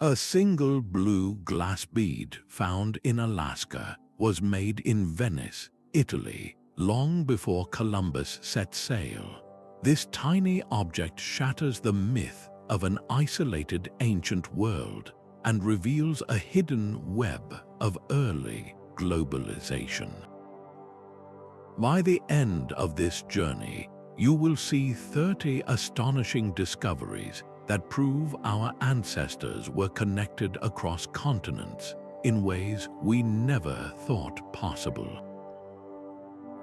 A single blue glass bead found in Alaska was made in Venice, Italy, long before Columbus set sail. This tiny object shatters the myth of an isolated ancient world and reveals a hidden web of early globalization. By the end of this journey, you will see 30 astonishing discoveries that prove our ancestors were connected across continents in ways we never thought possible.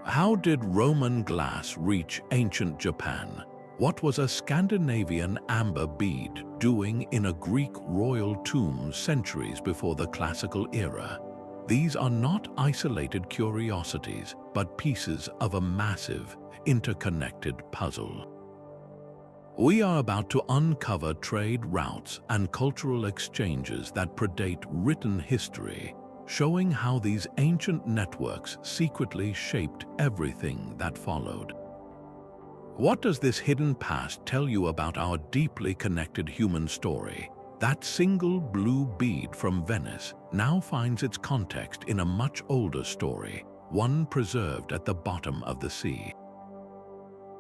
How did Roman glass reach ancient Japan? What was a Scandinavian amber bead doing in a Greek royal tomb centuries before the classical era? These are not isolated curiosities, but pieces of a massive, interconnected puzzle. We are about to uncover trade routes and cultural exchanges that predate written history, showing how these ancient networks secretly shaped everything that followed. What does this hidden past tell you about our deeply connected human story? That single blue bead from Venice now finds its context in a much older story, one preserved at the bottom of the sea.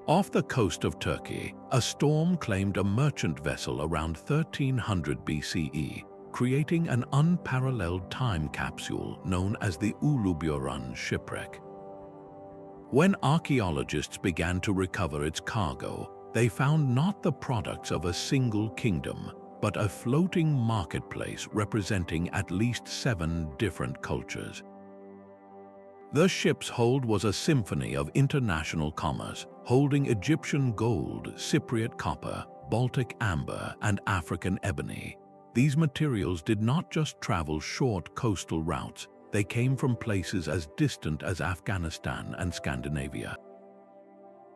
Off the coast of Turkey, a storm claimed a merchant vessel around 1300 BCE, creating an unparalleled time capsule known as the Uluburun shipwreck. When archaeologists began to recover its cargo, they found not the products of a single kingdom, but a floating marketplace representing at least 7 different cultures. The ship's hold was a symphony of international commerce, holding Egyptian gold, Cypriot copper, Baltic amber, and African ebony. These materials did not just travel short coastal routes, they came from places as distant as Afghanistan and Scandinavia.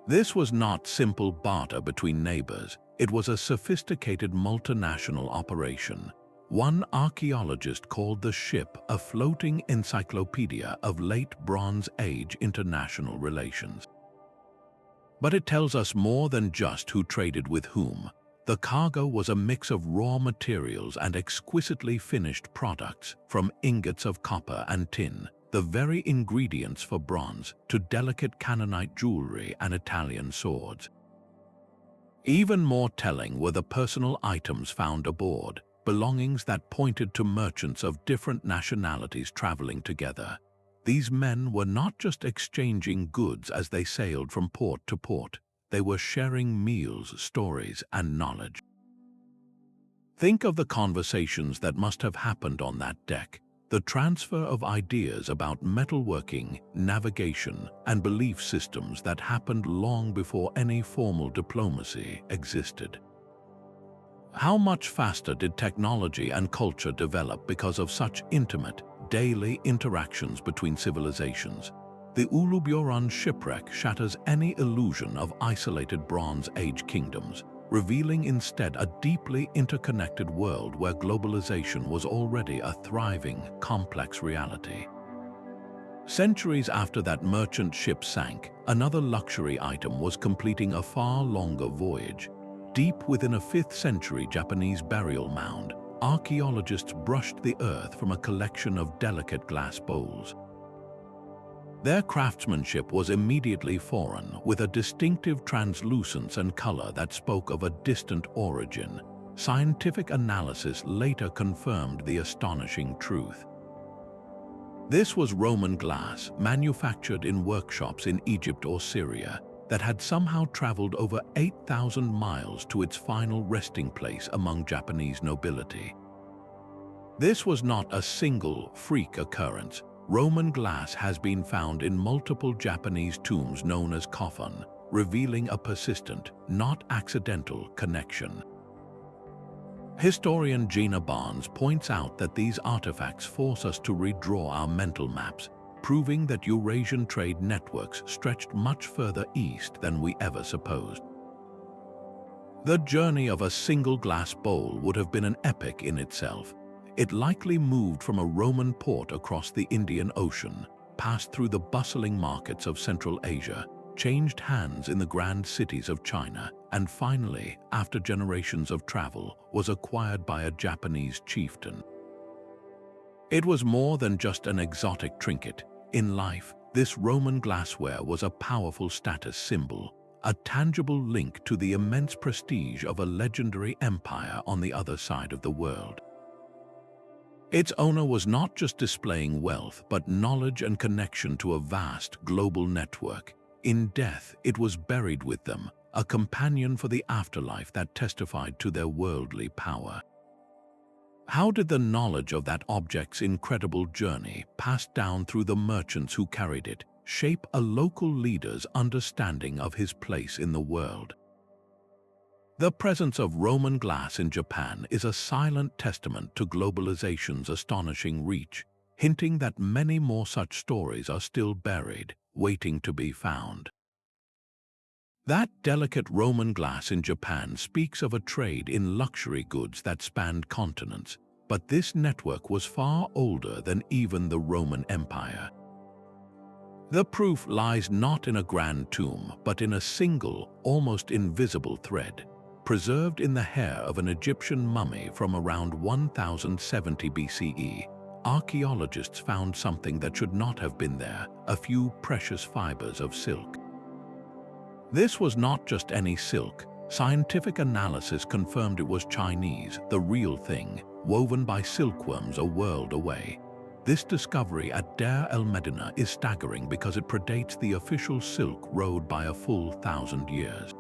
This was not simple barter between neighbors, it was a sophisticated multinational operation. One archaeologist called the ship a floating encyclopedia of late Bronze Age international relations. But it tells us more than just who traded with whom. The cargo was a mix of raw materials and exquisitely finished products, from ingots of copper and tin, the very ingredients for bronze, to delicate Canaanite jewelry and Italian swords. Even more telling were the personal items found aboard, belongings that pointed to merchants of different nationalities traveling together. These men were not just exchanging goods as they sailed from port to port, they were sharing meals, stories, and knowledge. Think of the conversations that must have happened on that deck, the transfer of ideas about metalworking, navigation, and belief systems that happened long before any formal diplomacy existed. How much faster did technology and culture develop because of such intimate, daily interactions between civilizations? The Uluburun shipwreck shatters any illusion of isolated Bronze Age kingdoms, revealing instead a deeply interconnected world where globalization was already a thriving, complex reality. Centuries after that merchant ship sank, another luxury item was completing a far longer voyage. Deep within a 5th century Japanese burial mound, archaeologists brushed the earth from a collection of delicate glass bowls. Their craftsmanship was immediately foreign, with a distinctive translucence and color that spoke of a distant origin. Scientific analysis later confirmed the astonishing truth. This was Roman glass, manufactured in workshops in Egypt or Syria, that had somehow traveled over 8,000 miles to its final resting place among Japanese nobility. This was not a single freak occurrence. Roman glass has been found in multiple Japanese tombs known as coffin, revealing a persistent, not accidental connection. Historian Gina Barnes points out that these artifacts force us to redraw our mental maps, proving that Eurasian trade networks stretched much further east than we ever supposed. The journey of a single glass bowl would have been an epic in itself. It likely moved from a Roman port across the Indian Ocean, passed through the bustling markets of Central Asia, changed hands in the grand cities of China, and finally, after generations of travel, was acquired by a Japanese chieftain. It was more than just an exotic trinket. In life, this Roman glassware was a powerful status symbol, a tangible link to the immense prestige of a legendary empire on the other side of the world. Its owner was not just displaying wealth, but knowledge and connection to a vast global network. In death, it was buried with them, a companion for the afterlife that testified to their worldly power. How did the knowledge of that object's incredible journey, passed down through the merchants who carried it, shape a local leader's understanding of his place in the world? The presence of Roman glass in Japan is a silent testament to globalization's astonishing reach, hinting that many more such stories are still buried, waiting to be found. That delicate Roman glass in Japan speaks of a trade in luxury goods that spanned continents, but this network was far older than even the Roman Empire. The proof lies not in a grand tomb, but in a single, almost invisible thread, preserved in the hair of an Egyptian mummy from around 1070 BCE. Archaeologists found something that should not have been there: a few precious fibers of silk. This was not just any silk. Scientific analysis confirmed it was Chinese, the real thing, woven by silkworms a world away. This discovery at Deir el-Medina is staggering because it predates the official Silk Road by a full 1,000 years.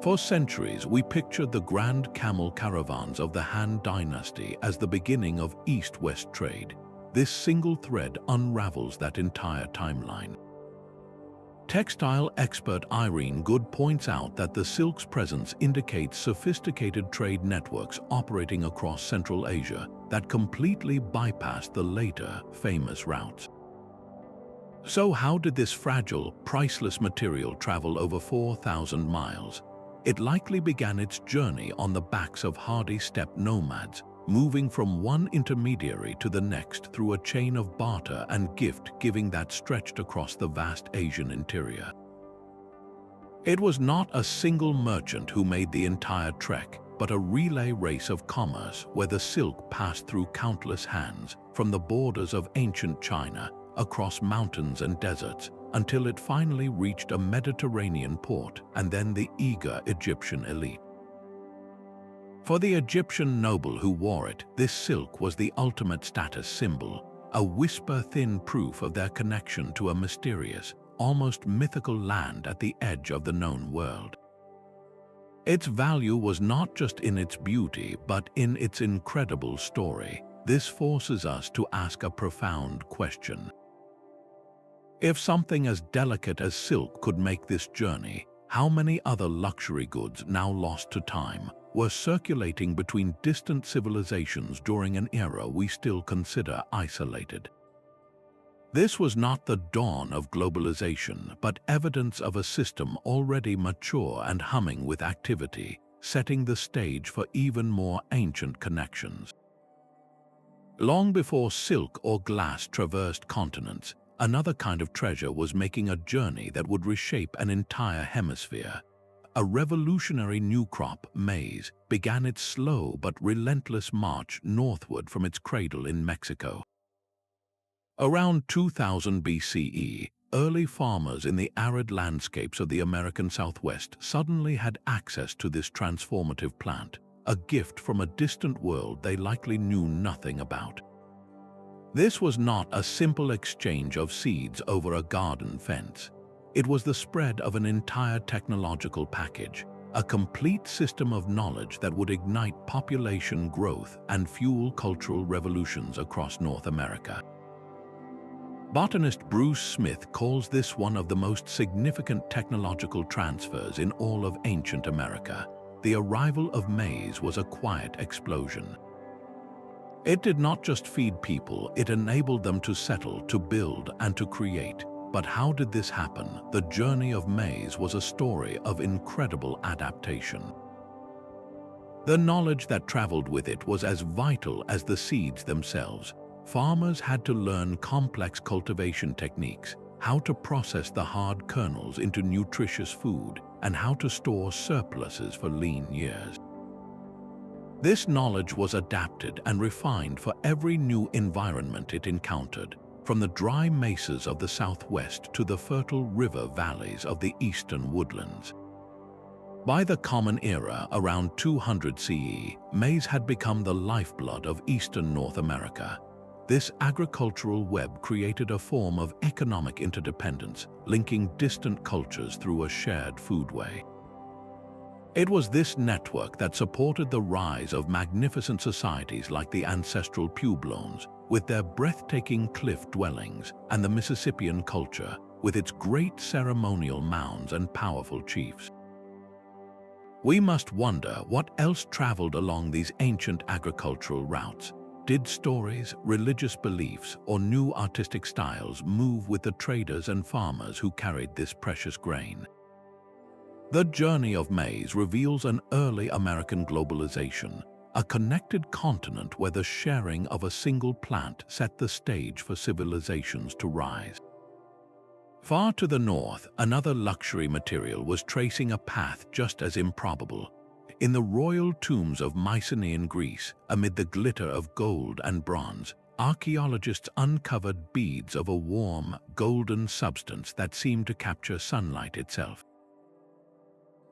For centuries, we pictured the grand camel caravans of the Han Dynasty as the beginning of East-West trade. This single thread unravels that entire timeline. Textile expert Irene Good points out that the silk's presence indicates sophisticated trade networks operating across Central Asia that completely bypassed the later famous routes. So how did this fragile, priceless material travel over 4,000 miles? It likely began its journey on the backs of hardy steppe nomads, moving from one intermediary to the next through a chain of barter and gift-giving that stretched across the vast Asian interior. It was not a single merchant who made the entire trek, but a relay race of commerce where the silk passed through countless hands, from the borders of ancient China, across mountains and deserts, until it finally reached a Mediterranean port and then the eager Egyptian elite. For the Egyptian noble who wore it, this silk was the ultimate status symbol, a whisper-thin proof of their connection to a mysterious, almost mythical land at the edge of the known world. Its value was not just in its beauty, but in its incredible story. This forces us to ask a profound question. If something as delicate as silk could make this journey, how many other luxury goods, now lost to time, were circulating between distant civilizations during an era we still consider isolated? This was not the dawn of globalization, but evidence of a system already mature and humming with activity, setting the stage for even more ancient connections. Long before silk or glass traversed continents, another kind of treasure was making a journey that would reshape an entire hemisphere. A revolutionary new crop, maize, began its slow but relentless march northward from its cradle in Mexico. Around 2000 BCE, early farmers in the arid landscapes of the American Southwest suddenly had access to this transformative plant, a gift from a distant world they likely knew nothing about. This was not a simple exchange of seeds over a garden fence. It was the spread of an entire technological package, a complete system of knowledge that would ignite population growth and fuel cultural revolutions across North America. Botanist Bruce Smith calls this one of the most significant technological transfers in all of ancient America. The arrival of maize was a quiet explosion. It did not just feed people, it enabled them to settle, to build, and to create. But how did this happen? The journey of maize was a story of incredible adaptation. The knowledge that traveled with it was as vital as the seeds themselves. Farmers had to learn complex cultivation techniques, how to process the hard kernels into nutritious food, and how to store surpluses for lean years. This knowledge was adapted and refined for every new environment it encountered, from the dry mesas of the southwest to the fertile river valleys of the eastern woodlands. By the Common Era, around 200 CE, maize had become the lifeblood of eastern North America. This agricultural web created a form of economic interdependence, linking distant cultures through a shared foodway. It was this network that supported the rise of magnificent societies like the ancestral Pueblones, with their breathtaking cliff dwellings, and the Mississippian culture, with its great ceremonial mounds and powerful chiefs. We must wonder what else traveled along these ancient agricultural routes. Did stories, religious beliefs, or new artistic styles move with the traders and farmers who carried this precious grain? The journey of maize reveals an early American globalization, a connected continent where the sharing of a single plant set the stage for civilizations to rise. Far to the north, another luxury material was tracing a path just as improbable. In the royal tombs of Mycenaean Greece, amid the glitter of gold and bronze, archaeologists uncovered beads of a warm, golden substance that seemed to capture sunlight itself.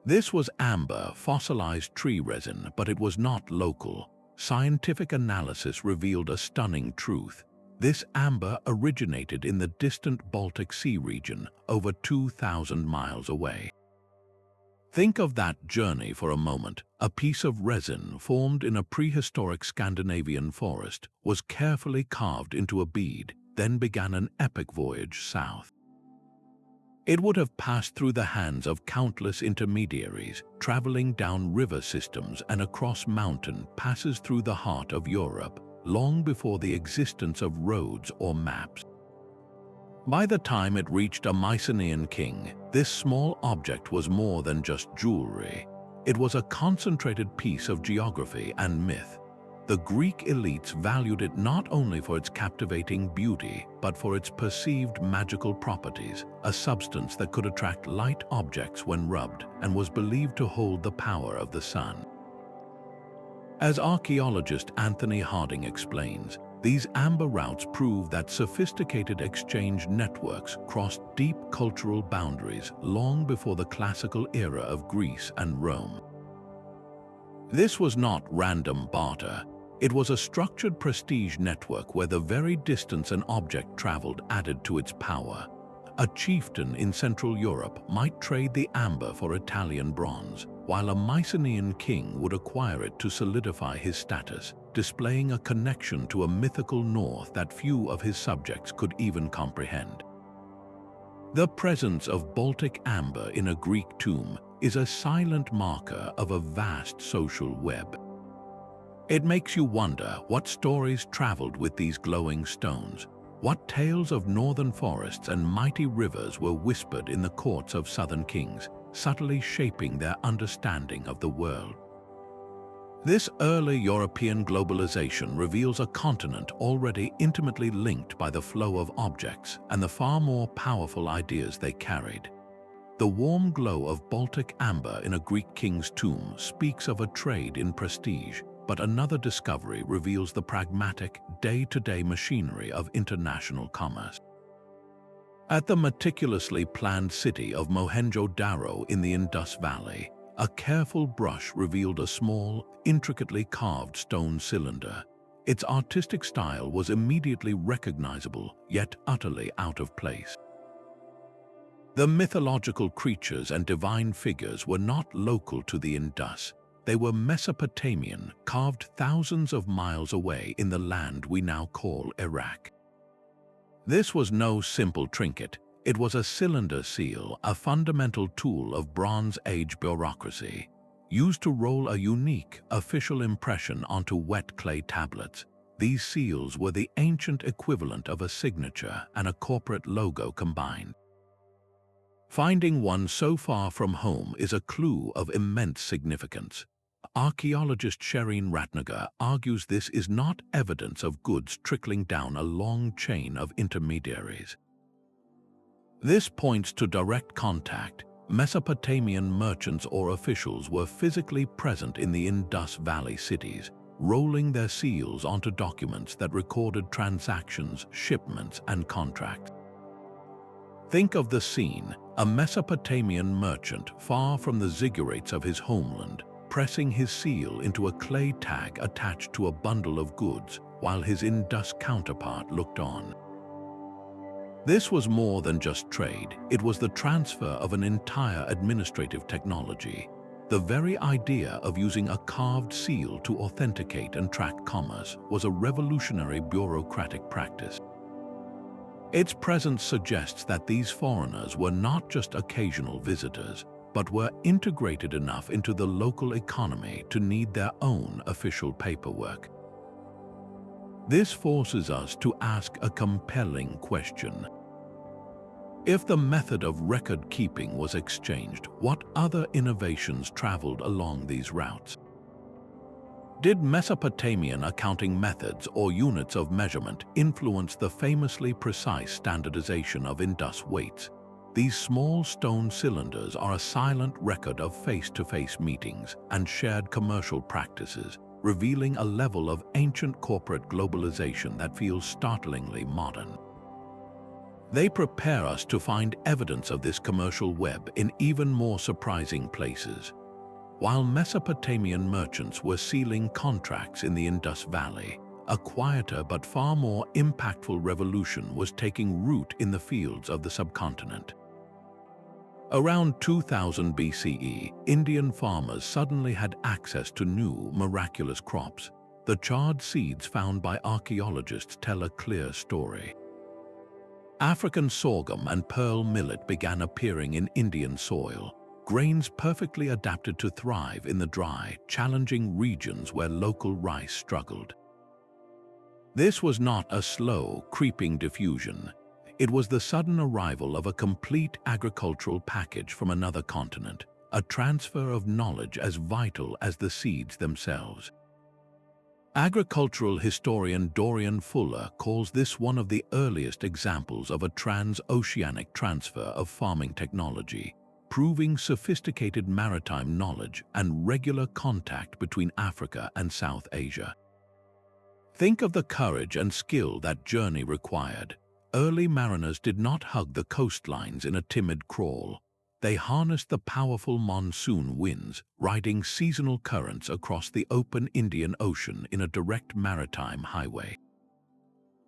This was amber, fossilized tree resin, but it was not local. Scientific analysis revealed a stunning truth. This amber originated in the distant Baltic Sea region, over 2,000 miles away. Think of that journey for a moment. A piece of resin formed in a prehistoric Scandinavian forest was carefully carved into a bead, then began an epic voyage south. It would have passed through the hands of countless intermediaries, traveling down river systems and across mountain passes through the heart of Europe, long before the existence of roads or maps. By the time it reached a Mycenaean king, this small object was more than just jewelry. It was a concentrated piece of geography and myth. The Greek elites valued it not only for its captivating beauty, but for its perceived magical properties, a substance that could attract light objects when rubbed and was believed to hold the power of the sun. As archaeologist Anthony Harding explains, these amber routes prove that sophisticated exchange networks crossed deep cultural boundaries long before the classical era of Greece and Rome. This was not random barter. It was a structured prestige network where the very distance an object traveled added to its power. A chieftain in Central Europe might trade the amber for Italian bronze, while a Mycenaean king would acquire it to solidify his status, displaying a connection to a mythical north that few of his subjects could even comprehend. The presence of Baltic amber in a Greek tomb is a silent marker of a vast social web. It makes you wonder what stories traveled with these glowing stones. What tales of northern forests and mighty rivers were whispered in the courts of southern kings, subtly shaping their understanding of the world? This early European globalization reveals a continent already intimately linked by the flow of objects and the far more powerful ideas they carried. The warm glow of Baltic amber in a Greek king's tomb speaks of a trade in prestige, but another discovery reveals the pragmatic, day-to-day machinery of international commerce. At the meticulously planned city of Mohenjo-Daro in the Indus Valley, a careful brush revealed a small, intricately carved stone cylinder. Its artistic style was immediately recognizable, yet utterly out of place. The mythological creatures and divine figures were not local to the Indus. They were Mesopotamian, carved thousands of miles away in the land we now call Iraq. This was no simple trinket. It was a cylinder seal, a fundamental tool of Bronze Age bureaucracy, used to roll a unique, official impression onto wet clay tablets. These seals were the ancient equivalent of a signature and a corporate logo combined. Finding one so far from home is a clue of immense significance. Archaeologist Shireen Ratnagar argues this is not evidence of goods trickling down a long chain of intermediaries. This points to direct contact. Mesopotamian merchants or officials were physically present in the Indus Valley cities, rolling their seals onto documents that recorded transactions, shipments, and contracts. Think of the scene: a Mesopotamian merchant far from the ziggurats of his homeland, pressing his seal into a clay tag attached to a bundle of goods, while his Indus counterpart looked on. This was more than just trade. It was the transfer of an entire administrative technology. The very idea of using a carved seal to authenticate and track commerce was a revolutionary bureaucratic practice. Its presence suggests that these foreigners were not just occasional visitors, but were integrated enough into the local economy to need their own official paperwork. This forces us to ask a compelling question. If the method of record-keeping was exchanged, what other innovations traveled along these routes? Did Mesopotamian accounting methods or units of measurement influence the famously precise standardization of Indus weights? These small stone cylinders are a silent record of face-to-face meetings and shared commercial practices, revealing a level of ancient corporate globalization that feels startlingly modern. They prepare us to find evidence of this commercial web in even more surprising places. While Mesopotamian merchants were sealing contracts in the Indus Valley, a quieter but far more impactful revolution was taking root in the fields of the subcontinent. Around 2000 BCE, Indian farmers suddenly had access to new, miraculous crops. The charred seeds found by archaeologists tell a clear story. African sorghum and pearl millet began appearing in Indian soil, grains perfectly adapted to thrive in the dry, challenging regions where local rice struggled. This was not a slow, creeping diffusion. It was the sudden arrival of a complete agricultural package from another continent, a transfer of knowledge as vital as the seeds themselves. Agricultural historian Dorian Fuller calls this one of the earliest examples of a transoceanic transfer of farming technology, proving sophisticated maritime knowledge and regular contact between Africa and South Asia. Think of the courage and skill that journey required. Early mariners did not hug the coastlines in a timid crawl. They harnessed the powerful monsoon winds, riding seasonal currents across the open Indian Ocean in a direct maritime highway.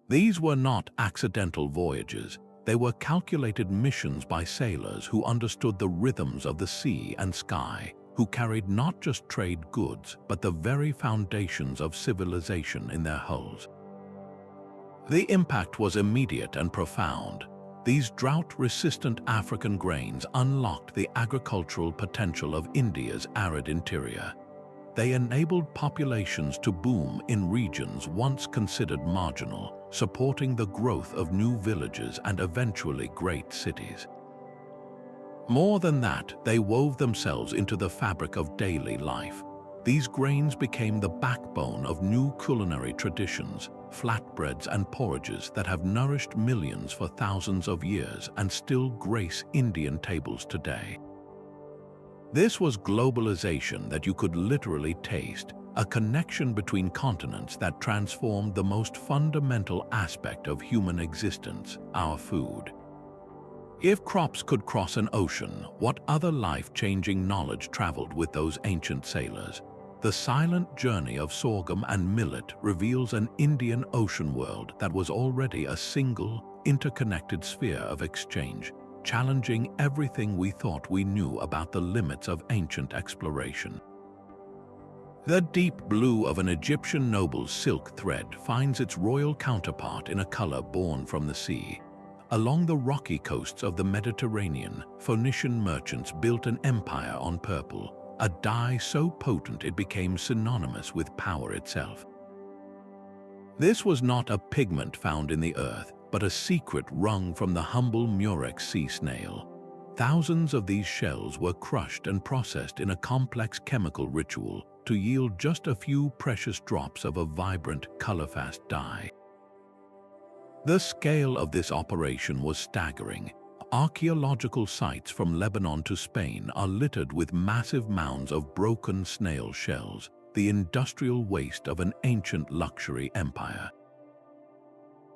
These were not accidental voyages. They were calculated missions by sailors who understood the rhythms of the sea and sky, who carried not just trade goods, but the very foundations of civilization in their hulls. The impact was immediate and profound. These drought-resistant African grains unlocked the agricultural potential of India's arid interior. They enabled populations to boom in regions once considered marginal, supporting the growth of new villages and eventually great cities. More than that, they wove themselves into the fabric of daily life. These grains became the backbone of new culinary traditions, flatbreads and porridges that have nourished millions for thousands of years and still grace Indian tables today. This was globalization that you could literally taste, a connection between continents that transformed the most fundamental aspect of human existence, our food. If crops could cross an ocean, what other life-changing knowledge traveled with those ancient sailors? The silent journey of sorghum and millet reveals an Indian ocean world that was already a single, interconnected sphere of exchange, challenging everything we thought we knew about the limits of ancient exploration. The deep blue of an Egyptian noble's silk thread finds its royal counterpart in a color born from the sea. Along the rocky coasts of the Mediterranean, Phoenician merchants built an empire on purple, a dye so potent it became synonymous with power itself. This was not a pigment found in the earth, but a secret wrung from the humble murex sea snail. Thousands of these shells were crushed and processed in a complex chemical ritual to yield just a few precious drops of a vibrant, color-fast dye. The scale of this operation was staggering. Archaeological sites from Lebanon to Spain are littered with massive mounds of broken snail shells, the industrial waste of an ancient luxury empire.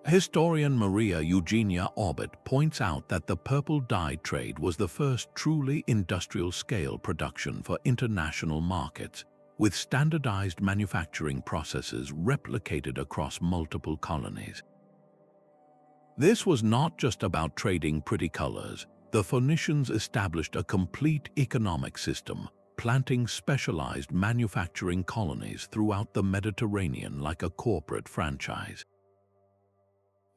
Historian Maria Eugenia Orbit points out that the purple dye trade was the first truly industrial-scale production for international markets, with standardized manufacturing processes replicated across multiple colonies. This was not just about trading pretty colors. The Phoenicians established a complete economic system, planting specialized manufacturing colonies throughout the Mediterranean like a corporate franchise.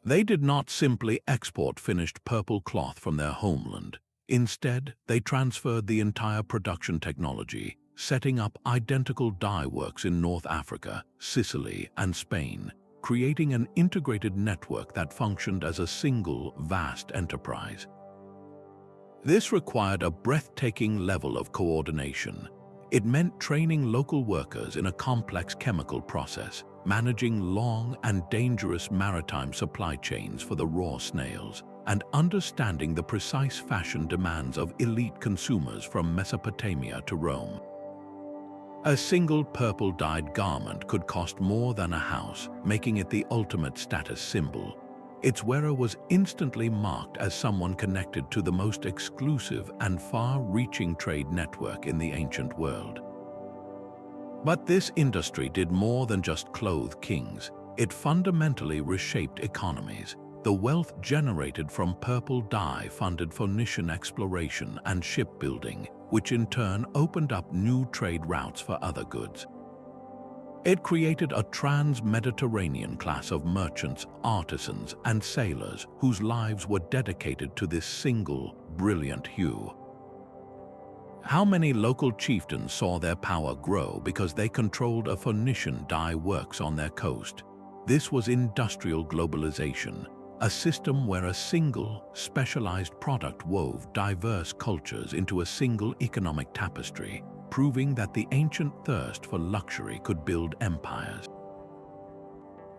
They did not simply export finished purple cloth from their homeland. Instead, they transferred the entire production technology, setting up identical dye works in North Africa, Sicily, and Spain, creating an integrated network that functioned as a single, vast enterprise. This required a breathtaking level of coordination. It meant training local workers in a complex chemical process, managing long and dangerous maritime supply chains for the raw snails, and understanding the precise fashion demands of elite consumers from Mesopotamia to Rome. A single purple-dyed garment could cost more than a house, making it the ultimate status symbol. Its wearer was instantly marked as someone connected to the most exclusive and far-reaching trade network in the ancient world. But this industry did more than just clothe kings. It fundamentally reshaped economies. The wealth generated from purple dye funded Phoenician exploration and shipbuilding, which in turn opened up new trade routes for other goods. It created a trans-Mediterranean class of merchants, artisans, and sailors whose lives were dedicated to this single, brilliant hue. How many local chieftains saw their power grow because they controlled a Phoenician dye works on their coast? This was industrial globalization, a system where a single, specialized product wove diverse cultures into a single economic tapestry, proving that the ancient thirst for luxury could build empires.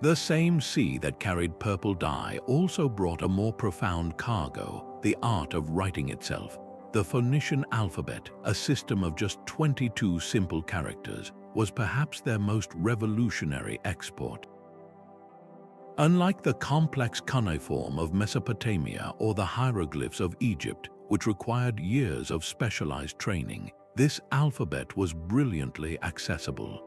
The same sea that carried purple dye also brought a more profound cargo, the art of writing itself. The Phoenician alphabet, a system of just 22 simple characters, was perhaps their most revolutionary export. Unlike the complex cuneiform of Mesopotamia or the hieroglyphs of Egypt, which required years of specialized training, this alphabet was brilliantly accessible.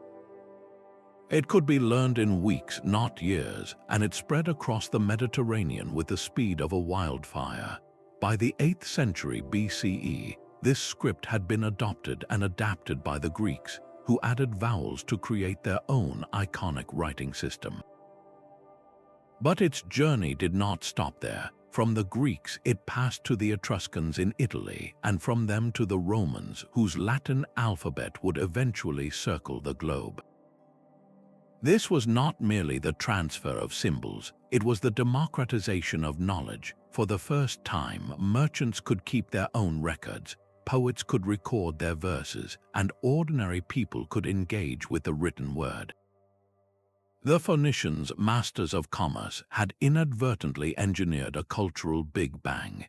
It could be learned in weeks, not years, and it spread across the Mediterranean with the speed of a wildfire. By the 8th century BCE, this script had been adopted and adapted by the Greeks, who added vowels to create their own iconic writing system. But its journey did not stop there. From the Greeks, it passed to the Etruscans in Italy, and from them to the Romans, whose Latin alphabet would eventually circle the globe. This was not merely the transfer of symbols, it was the democratization of knowledge. For the first time, merchants could keep their own records, poets could record their verses, and ordinary people could engage with the written word. The Phoenicians, masters of commerce, had inadvertently engineered a cultural Big Bang.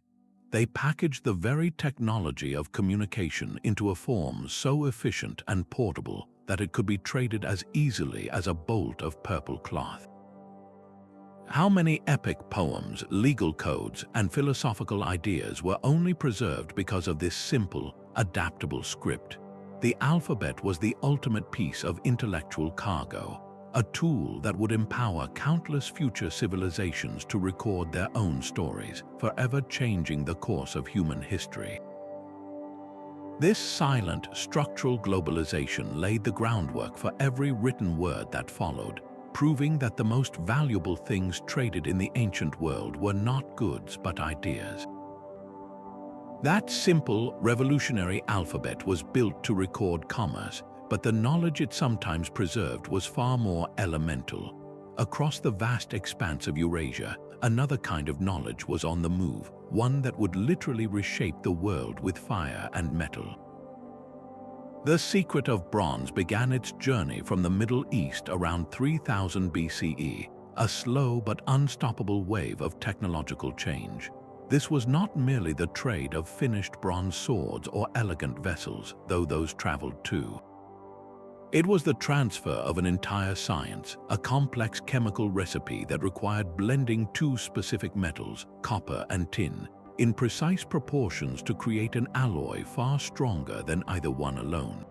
They packaged the very technology of communication into a form so efficient and portable that it could be traded as easily as a bolt of purple cloth. How many epic poems, legal codes, and philosophical ideas were only preserved because of this simple, adaptable script? The alphabet was the ultimate piece of intellectual cargo, a tool that would empower countless future civilizations to record their own stories, forever changing the course of human history. This silent, structural globalization laid the groundwork for every written word that followed, proving that the most valuable things traded in the ancient world were not goods but ideas. That simple, revolutionary alphabet was built to record commerce, but the knowledge it sometimes preserved was far more elemental. Across the vast expanse of Eurasia, another kind of knowledge was on the move, one that would literally reshape the world with fire and metal. The secret of bronze began its journey from the Middle East around 3000 BCE, a slow but unstoppable wave of technological change. This was not merely the trade of finished bronze swords or elegant vessels, though those traveled too. It was the transfer of an entire science, a complex chemical recipe that required blending two specific metals, copper and tin, in precise proportions to create an alloy far stronger than either one alone.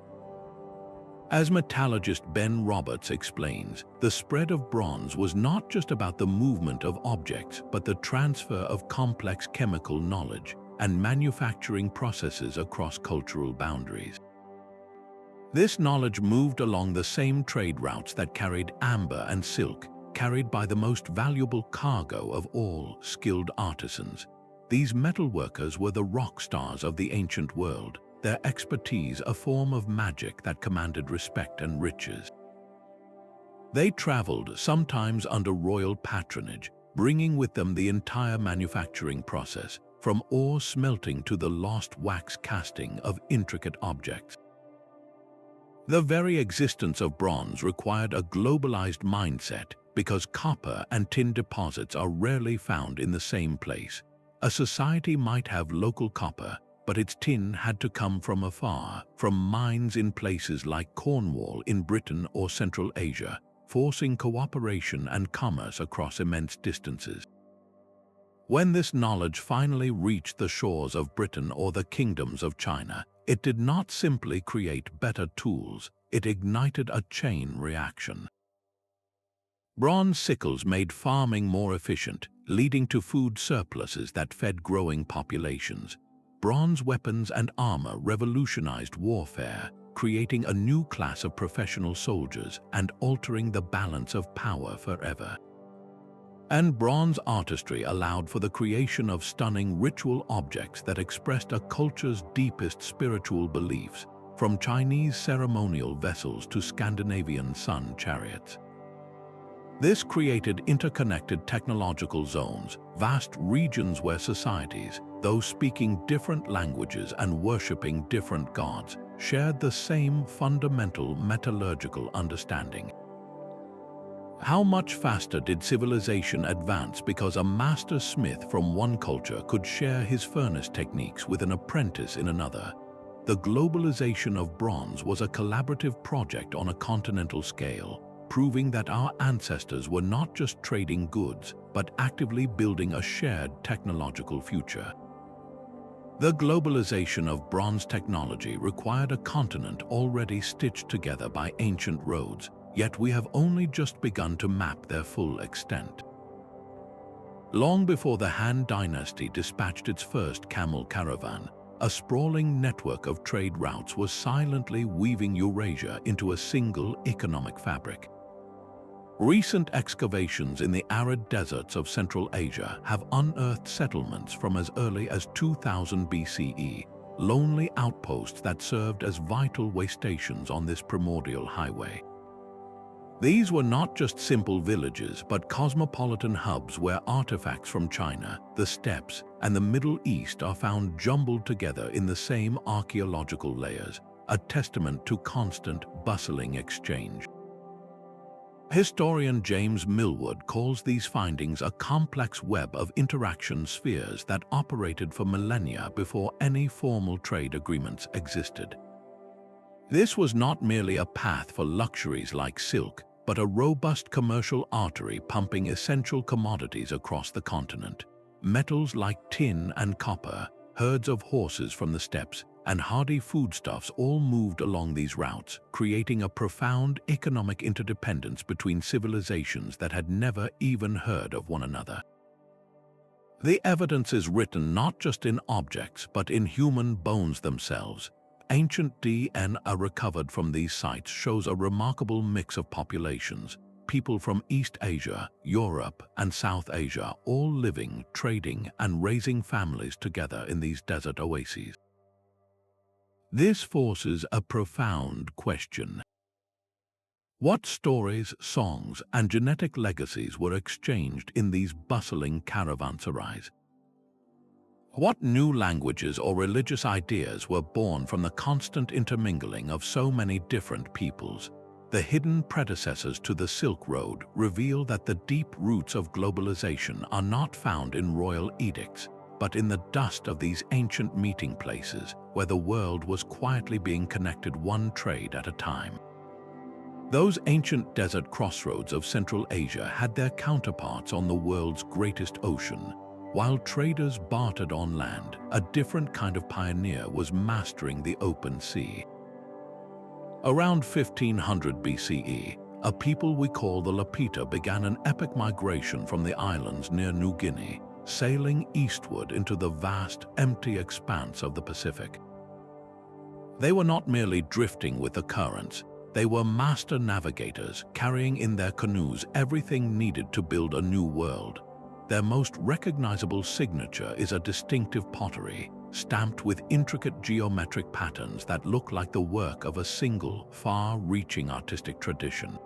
As metallurgist Ben Roberts explains, the spread of bronze was not just about the movement of objects, but the transfer of complex chemical knowledge and manufacturing processes across cultural boundaries. This knowledge moved along the same trade routes that carried amber and silk, carried by the most valuable cargo of all, skilled artisans. These metalworkers were the rock stars of the ancient world, their expertise a form of magic that commanded respect and riches. They traveled, sometimes under royal patronage, bringing with them the entire manufacturing process, from ore smelting to the lost wax casting of intricate objects. The very existence of bronze required a globalized mindset because copper and tin deposits are rarely found in the same place. A society might have local copper, but its tin had to come from afar, from mines in places like Cornwall in Britain or Central Asia, forcing cooperation and commerce across immense distances. When this knowledge finally reached the shores of Britain or the kingdoms of China, it did not simply create better tools, it ignited a chain reaction. Bronze sickles made farming more efficient, leading to food surpluses that fed growing populations. Bronze weapons and armor revolutionized warfare, creating a new class of professional soldiers and altering the balance of power forever. And bronze artistry allowed for the creation of stunning ritual objects that expressed a culture's deepest spiritual beliefs, from Chinese ceremonial vessels to Scandinavian sun chariots. This created interconnected technological zones, vast regions where societies, though speaking different languages and worshipping different gods, shared the same fundamental metallurgical understanding. How much faster did civilization advance because a master smith from one culture could share his furnace techniques with an apprentice in another? The globalization of bronze was a collaborative project on a continental scale, proving that our ancestors were not just trading goods, but actively building a shared technological future. The globalization of bronze technology required a continent already stitched together by ancient roads, yet we have only just begun to map their full extent. Long before the Han Dynasty dispatched its first camel caravan, a sprawling network of trade routes was silently weaving Eurasia into a single economic fabric. Recent excavations in the arid deserts of Central Asia have unearthed settlements from as early as 2000 BCE, lonely outposts that served as vital way stations on this primordial highway. These were not just simple villages, but cosmopolitan hubs where artifacts from China, the steppes, and the Middle East are found jumbled together in the same archaeological layers, a testament to constant, bustling exchange. Historian James Millward calls these findings a complex web of interaction spheres that operated for millennia before any formal trade agreements existed. This was not merely a path for luxuries like silk, but a robust commercial artery pumping essential commodities across the continent. Metals like tin and copper, herds of horses from the steppes, and hardy foodstuffs all moved along these routes, creating a profound economic interdependence between civilizations that had never even heard of one another. The evidence is written not just in objects, but in human bones themselves. Ancient DNA recovered from these sites shows a remarkable mix of populations, people from East Asia, Europe, and South Asia, all living, trading, and raising families together in these desert oases. This forces a profound question. What stories, songs, and genetic legacies were exchanged in these bustling caravanserais? What new languages or religious ideas were born from the constant intermingling of so many different peoples? The hidden predecessors to the Silk Road reveal that the deep roots of globalization are not found in royal edicts. but in the dust of these ancient meeting places where the world was quietly being connected one trade at a time. Those ancient desert crossroads of Central Asia had their counterparts on the world's greatest ocean. While traders bartered on land, a different kind of pioneer was mastering the open sea. Around 1500 BCE, a people we call the Lapita began an epic migration from the islands near New Guinea, sailing eastward into the vast, empty expanse of the Pacific. They were not merely drifting with the currents, they were master navigators, carrying in their canoes everything needed to build a new world. Their most recognizable signature is a distinctive pottery, stamped with intricate geometric patterns that look like the work of a single, far-reaching artistic tradition.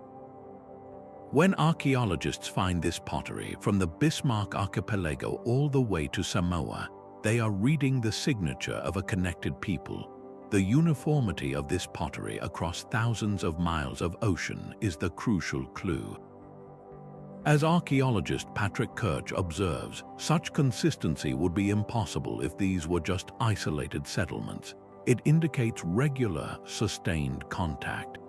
When archaeologists find this pottery, from the Bismarck Archipelago all the way to Samoa, they are reading the signature of a connected people. The uniformity of this pottery across thousands of miles of ocean is the crucial clue. As archaeologist Patrick Kirch observes, such consistency would be impossible if these were just isolated settlements. It indicates regular, sustained contact.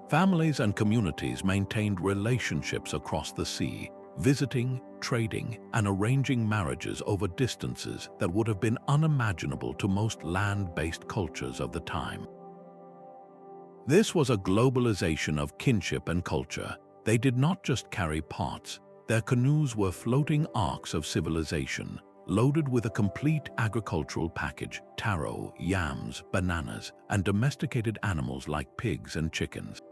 Families and communities maintained relationships across the sea, visiting, trading, and arranging marriages over distances that would have been unimaginable to most land-based cultures of the time. This was a globalization of kinship and culture. They did not just carry pots, their canoes were floating arcs of civilization, loaded with a complete agricultural package: taro, yams, bananas, and domesticated animals like pigs and chickens.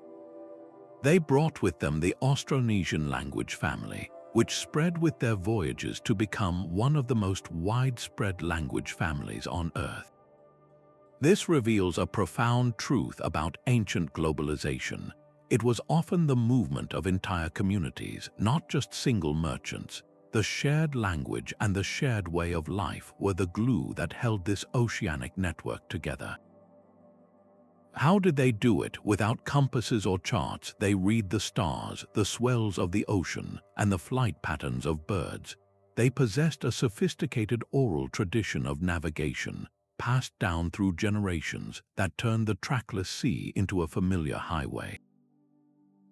They brought with them the Austronesian language family, which spread with their voyages to become one of the most widespread language families on Earth. This reveals a profound truth about ancient globalization. It was often the movement of entire communities, not just single merchants. The shared language and the shared way of life were the glue that held this oceanic network together. How did they do it? Without compasses or charts, they read the stars, the swells of the ocean, and the flight patterns of birds. They possessed a sophisticated oral tradition of navigation, passed down through generations, that turned the trackless sea into a familiar highway.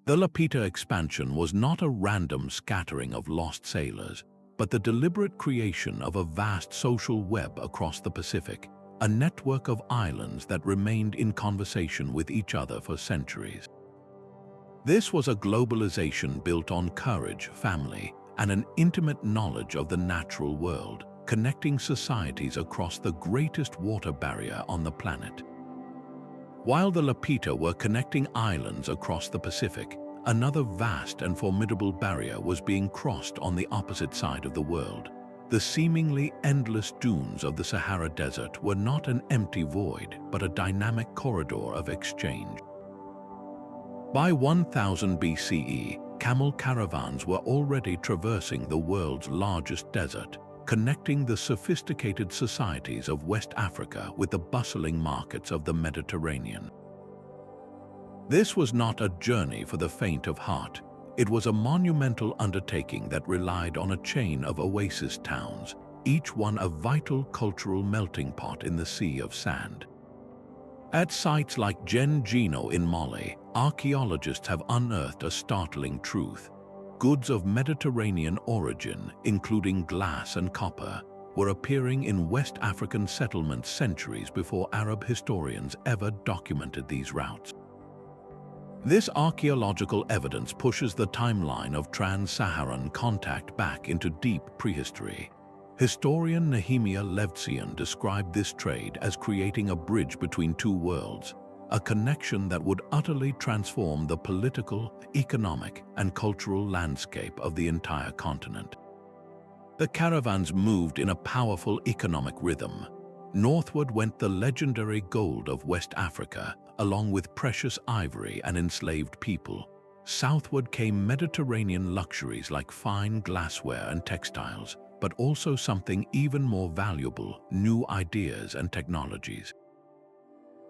The Lapita expansion was not a random scattering of lost sailors, but the deliberate creation of a vast social web across the Pacific, a network of islands that remained in conversation with each other for centuries. This was a globalization built on courage, family, and an intimate knowledge of the natural world, connecting societies across the greatest water barrier on the planet. While the Lapita were connecting islands across the Pacific, another vast and formidable barrier was being crossed on the opposite side of the world. The seemingly endless dunes of the Sahara Desert were not an empty void, but a dynamic corridor of exchange. By 1000 BCE, camel caravans were already traversing the world's largest desert, connecting the sophisticated societies of West Africa with the bustling markets of the Mediterranean. This was not a journey for the faint of heart. It was a monumental undertaking that relied on a chain of oasis towns, each one a vital cultural melting pot in the sea of sand. At sites like Geno in Mali, archaeologists have unearthed a startling truth. Goods of Mediterranean origin, including glass and copper, were appearing in West African settlements centuries before Arab historians ever documented these routes. This archaeological evidence pushes the timeline of Trans-Saharan contact back into deep prehistory. Historian Nehemiah Levtzian described this trade as creating a bridge between two worlds, a connection that would utterly transform the political, economic, and cultural landscape of the entire continent. The caravans moved in a powerful economic rhythm. Northward went the legendary gold of West Africa, along with precious ivory and enslaved people. Southward came Mediterranean luxuries like fine glassware and textiles, but also something even more valuable: new ideas and technologies.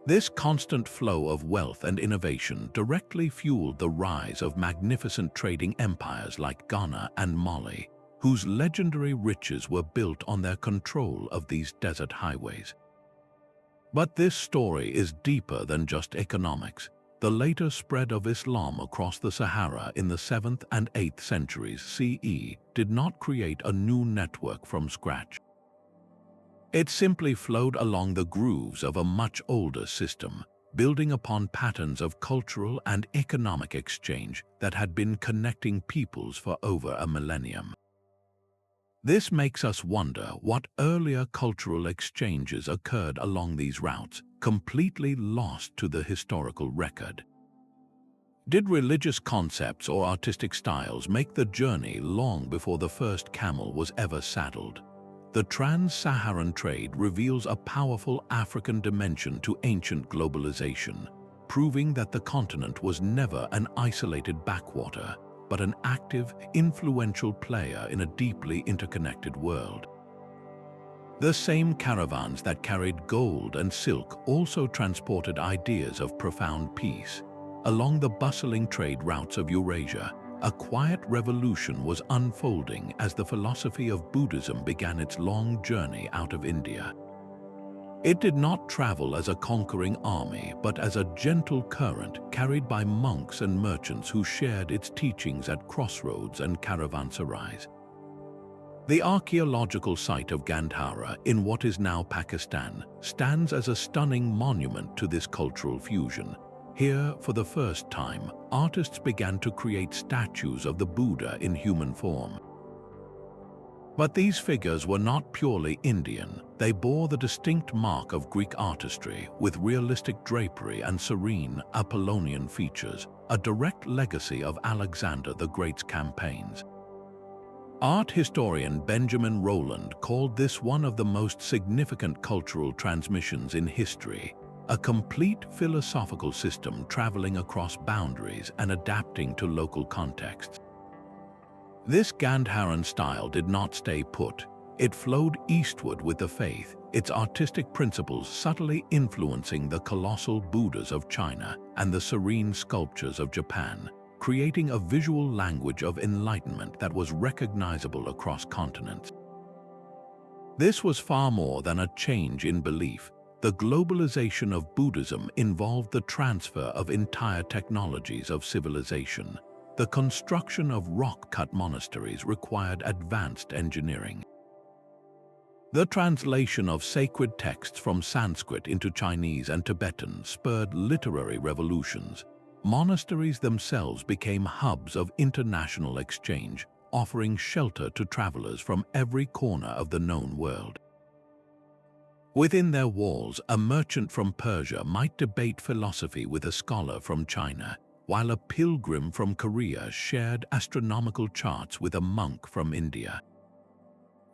This constant flow of wealth and innovation directly fueled the rise of magnificent trading empires like Ghana and Mali, whose legendary riches were built on their control of these desert highways. But this story is deeper than just economics. The later spread of Islam across the Sahara in the 7th and 8th centuries CE did not create a new network from scratch. It simply flowed along the grooves of a much older system, building upon patterns of cultural and economic exchange that had been connecting peoples for over a millennium. This makes us wonder what earlier cultural exchanges occurred along these routes, completely lost to the historical record. Did religious concepts or artistic styles make the journey long before the first camel was ever saddled? The Trans-Saharan trade reveals a powerful African dimension to ancient globalization, proving that the continent was never an isolated backwater, but an active, influential player in a deeply interconnected world. The same caravans that carried gold and silk also transported ideas of profound peace. Along the bustling trade routes of Eurasia, a quiet revolution was unfolding as the philosophy of Buddhism began its long journey out of India. It did not travel as a conquering army, but as a gentle current carried by monks and merchants who shared its teachings at crossroads and caravanserais. The archaeological site of Gandhara in what is now Pakistan stands as a stunning monument to this cultural fusion. Here, for the first time, artists began to create statues of the Buddha in human form. But these figures were not purely Indian. They bore the distinct mark of Greek artistry, with realistic drapery and serene Apollonian features, a direct legacy of Alexander the Great's campaigns. Art historian Benjamin Rowland called this one of the most significant cultural transmissions in history, a complete philosophical system traveling across boundaries and adapting to local contexts. This Gandharan style did not stay put. It flowed eastward with the faith, its artistic principles subtly influencing the colossal Buddhas of China and the serene sculptures of Japan, creating a visual language of enlightenment that was recognizable across continents. This was far more than a change in belief. The globalization of Buddhism involved the transfer of entire technologies of civilization. The construction of rock-cut monasteries required advanced engineering. The translation of sacred texts from Sanskrit into Chinese and Tibetan spurred literary revolutions. Monasteries themselves became hubs of international exchange, offering shelter to travelers from every corner of the known world. Within their walls, a merchant from Persia might debate philosophy with a scholar from China, while a pilgrim from Korea shared astronomical charts with a monk from India.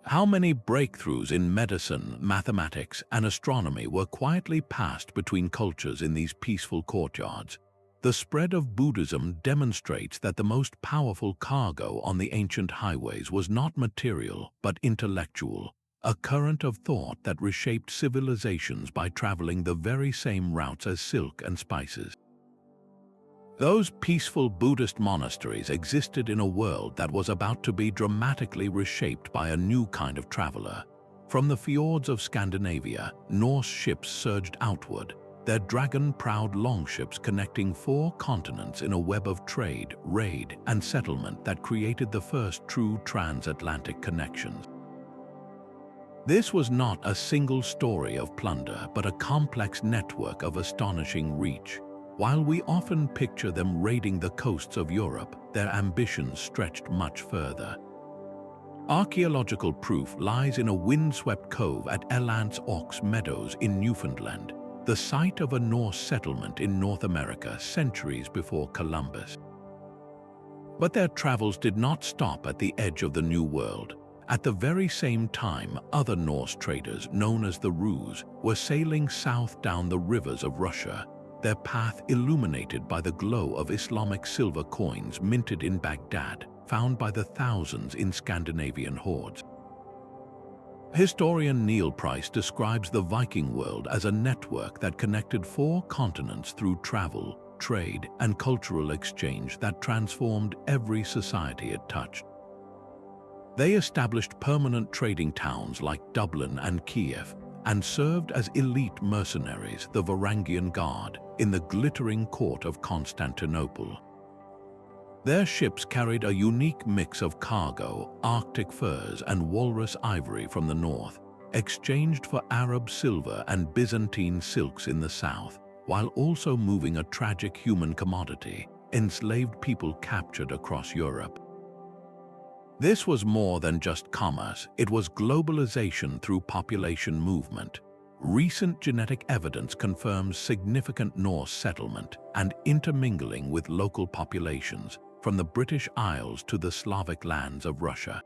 How many breakthroughs in medicine, mathematics, and astronomy were quietly passed between cultures in these peaceful courtyards? The spread of Buddhism demonstrates that the most powerful cargo on the ancient highways was not material but intellectual, a current of thought that reshaped civilizations by traveling the very same routes as silk and spices. Those peaceful Buddhist monasteries existed in a world that was about to be dramatically reshaped by a new kind of traveler. From the fjords of Scandinavia, Norse ships surged outward, their dragon-prowed longships connecting 4 continents in a web of trade, raid, and settlement that created the first true transatlantic connections. This was not a single story of plunder, but a complex network of astonishing reach. While we often picture them raiding the coasts of Europe, their ambitions stretched much further. Archaeological proof lies in a windswept cove at Elance Aux Meadows in Newfoundland, the site of a Norse settlement in North America centuries before Columbus. But their travels did not stop at the edge of the New World. At the very same time, other Norse traders, known as the Rus, were sailing south down the rivers of Russia, their path illuminated by the glow of Islamic silver coins minted in Baghdad, found by the thousands in Scandinavian hoards. Historian Neil Price describes the Viking world as a network that connected 4 continents through travel, trade, and cultural exchange that transformed every society it touched. They established permanent trading towns like Dublin and Kiev, and served as elite mercenaries, the Varangian Guard, in the glittering court of Constantinople. Their ships carried a unique mix of cargo, Arctic furs and walrus ivory from the north, exchanged for Arab silver and Byzantine silks in the south, while also moving a tragic human commodity, enslaved people captured across Europe. This was more than just commerce, it was globalization through population movement. Recent genetic evidence confirms significant Norse settlement and intermingling with local populations, from the British Isles to the Slavic lands of Russia.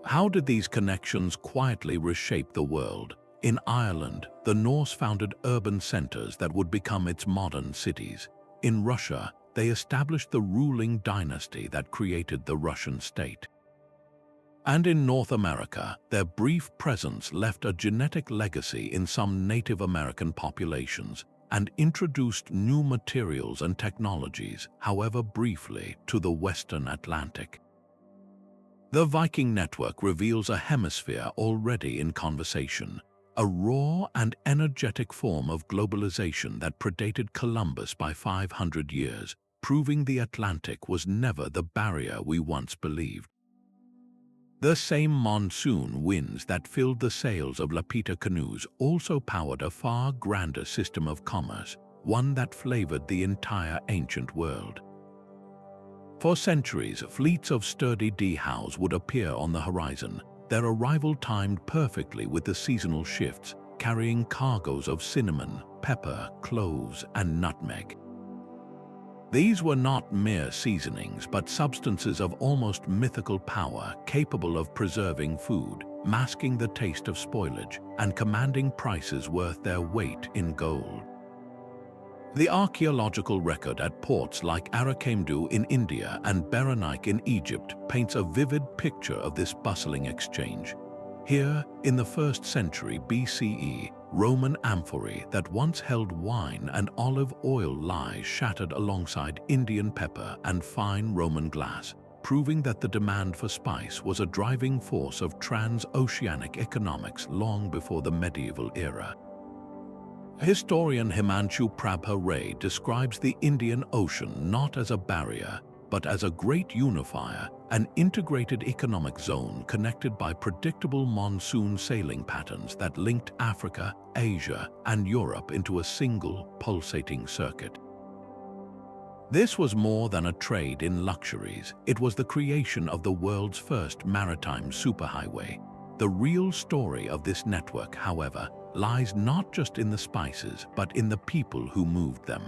How did these connections quietly reshape the world? In Ireland, the Norse founded urban centers that would become its modern cities. In Russia, they established the ruling dynasty that created the Russian state. And in North America, their brief presence left a genetic legacy in some Native American populations and introduced new materials and technologies, however briefly, to the Western Atlantic. The Viking network reveals a hemisphere already in conversation, a raw and energetic form of globalization that predated Columbus by 500 years, proving the Atlantic was never the barrier we once believed. The same monsoon winds that filled the sails of Lapita canoes also powered a far grander system of commerce, one that flavored the entire ancient world. For centuries, fleets of sturdy dhows would appear on the horizon, their arrival timed perfectly with the seasonal shifts, carrying cargoes of cinnamon, pepper, cloves, and nutmeg. These were not mere seasonings, but substances of almost mythical power, capable of preserving food, masking the taste of spoilage, and commanding prices worth their weight in gold. The archaeological record at ports like Arakkaimdu in India and Berenik in Egypt paints a vivid picture of this bustling exchange. Here, in the 1st century BCE, Roman amphorae that once held wine and olive oil lie shattered alongside Indian pepper and fine Roman glass, proving that the demand for spice was a driving force of transoceanic economics long before the medieval era. Historian Himanshu Prabha Ray describes the Indian Ocean not as a barrier, but as a great unifier, an integrated economic zone connected by predictable monsoon sailing patterns that linked Africa, Asia, and Europe into a single, pulsating circuit. This was more than a trade in luxuries. It was the creation of the world's first maritime superhighway. The real story of this network, however, lies not just in the spices, but in the people who moved them.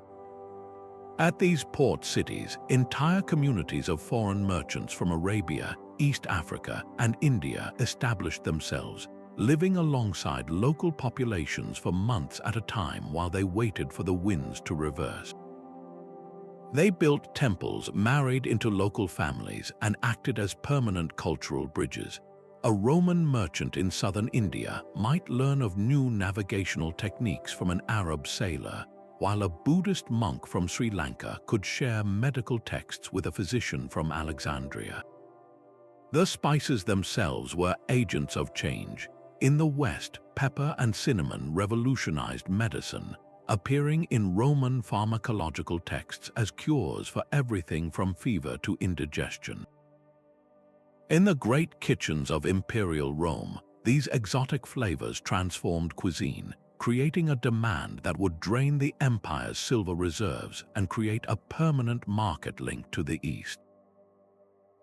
At these port cities, entire communities of foreign merchants from Arabia, East Africa, and India established themselves, living alongside local populations for months at a time while they waited for the winds to reverse. They built temples, married into local families, and acted as permanent cultural bridges. A Roman merchant in southern India might learn of new navigational techniques from an Arab sailor, while a Buddhist monk from Sri Lanka could share medical texts with a physician from Alexandria. The spices themselves were agents of change. In the West, pepper and cinnamon revolutionized medicine, appearing in Roman pharmacological texts as cures for everything from fever to indigestion. In the great kitchens of imperial Rome, these exotic flavors transformed cuisine, creating a demand that would drain the empire's silver reserves and create a permanent market link to the east.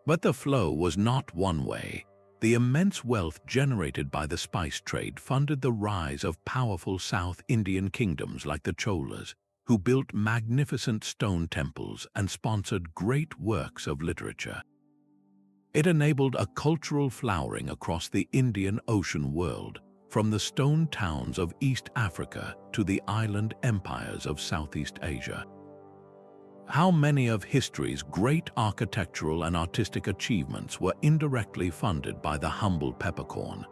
But the flow was not one way. The immense wealth generated by the spice trade funded the rise of powerful South Indian kingdoms like the Cholas, who built magnificent stone temples and sponsored great works of literature. It enabled a cultural flowering across the Indian Ocean world, from the stone towns of East Africa to the island empires of Southeast Asia. How many of history's great architectural and artistic achievements were indirectly funded by the humble peppercorn?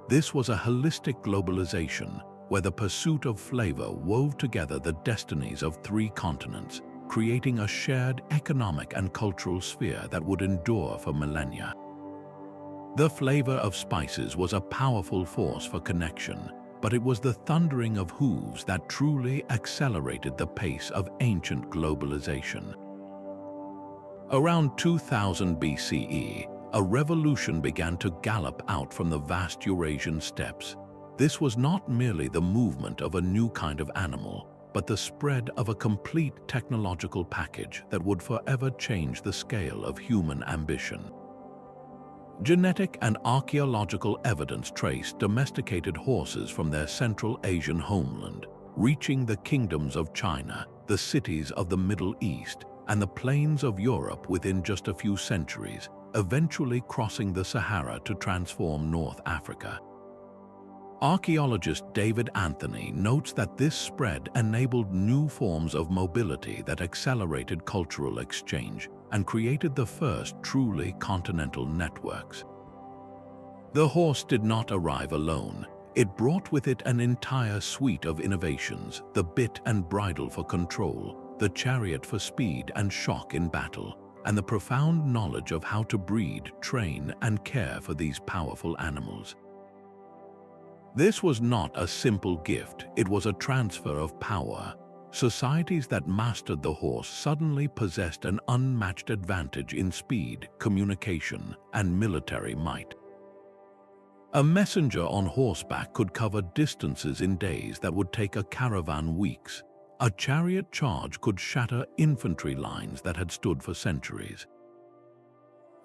This was a holistic globalization where the pursuit of flavor wove together the destinies of 3 continents, creating a shared economic and cultural sphere that would endure for millennia. The flavor of spices was a powerful force for connection, but it was the thundering of hooves that truly accelerated the pace of ancient globalization. Around 2000 BCE, a revolution began to gallop out from the vast Eurasian steppes. This was not merely the movement of a new kind of animal, but the spread of a complete technological package that would forever change the scale of human ambition. Genetic and archaeological evidence traced domesticated horses from their Central Asian homeland, reaching the kingdoms of China, the cities of the Middle East, and the plains of Europe within just a few centuries, eventually crossing the Sahara to transform North Africa. Archaeologist David Anthony notes that this spread enabled new forms of mobility that accelerated cultural exchange and created the first truly continental networks. The horse did not arrive alone. It brought with it an entire suite of innovations: the bit and bridle for control, the chariot for speed and shock in battle, and the profound knowledge of how to breed, train, and care for these powerful animals. This was not a simple gift, it was a transfer of power. Societies that mastered the horse suddenly possessed an unmatched advantage in speed, communication, and military might. A messenger on horseback could cover distances in days that would take a caravan weeks. A chariot charge could shatter infantry lines that had stood for centuries.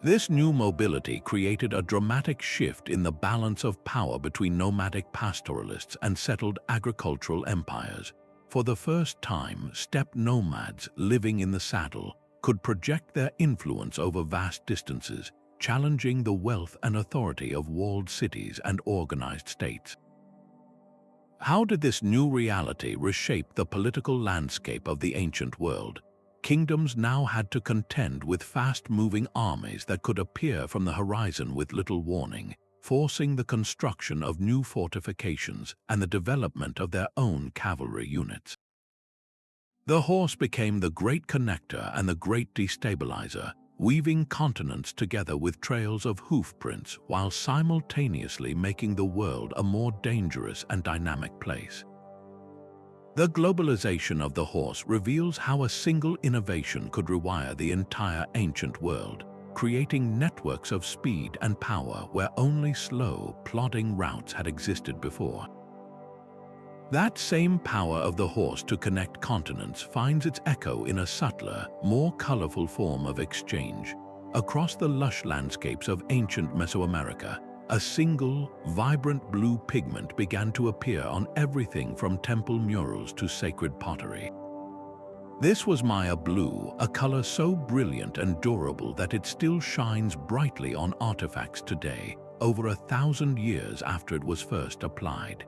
This new mobility created a dramatic shift in the balance of power between nomadic pastoralists and settled agricultural empires. For the first time, steppe nomads living in the saddle could project their influence over vast distances, challenging the wealth and authority of walled cities and organized states. How did this new reality reshape the political landscape of the ancient world? Kingdoms now had to contend with fast-moving armies that could appear from the horizon with little warning, forcing the construction of new fortifications and the development of their own cavalry units. The horse became the great connector and the great destabilizer, weaving continents together with trails of hoof prints while simultaneously making the world a more dangerous and dynamic place. The globalization of the horse reveals how a single innovation could rewire the entire ancient world, creating networks of speed and power where only slow, plodding routes had existed before. That same power of the horse to connect continents finds its echo in a subtler, more colorful form of exchange. Across the lush landscapes of ancient Mesoamerica, a single, vibrant blue pigment began to appear on everything from temple murals to sacred pottery. This was Maya blue, a color so brilliant and durable that it still shines brightly on artifacts today, over 1,000 years after it was first applied.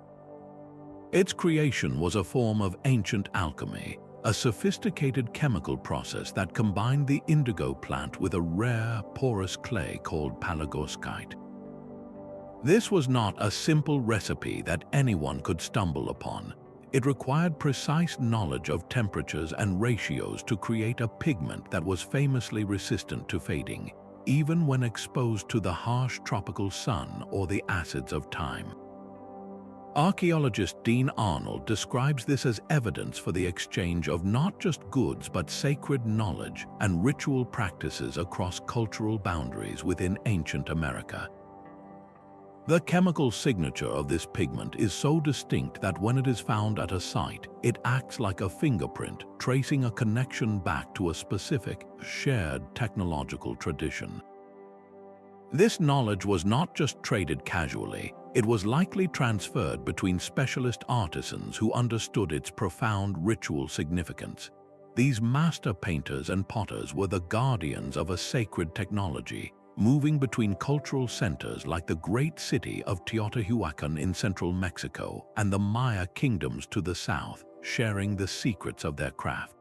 Its creation was a form of ancient alchemy, a sophisticated chemical process that combined the indigo plant with a rare, porous clay called palygorskite. This was not a simple recipe that anyone could stumble upon. It required precise knowledge of temperatures and ratios to create a pigment that was famously resistant to fading, even when exposed to the harsh tropical sun or the acids of time. Archaeologist Dean Arnold describes this as evidence for the exchange of not just goods but sacred knowledge and ritual practices across cultural boundaries within ancient America. The chemical signature of this pigment is so distinct that when it is found at a site, it acts like a fingerprint, tracing a connection back to a specific, shared technological tradition. This knowledge was not just traded casually, it was likely transferred between specialist artisans who understood its profound ritual significance. These master painters and potters were the guardians of a sacred technology, moving between cultural centers like the great city of Teotihuacan in central Mexico and the Maya kingdoms to the south, sharing the secrets of their craft.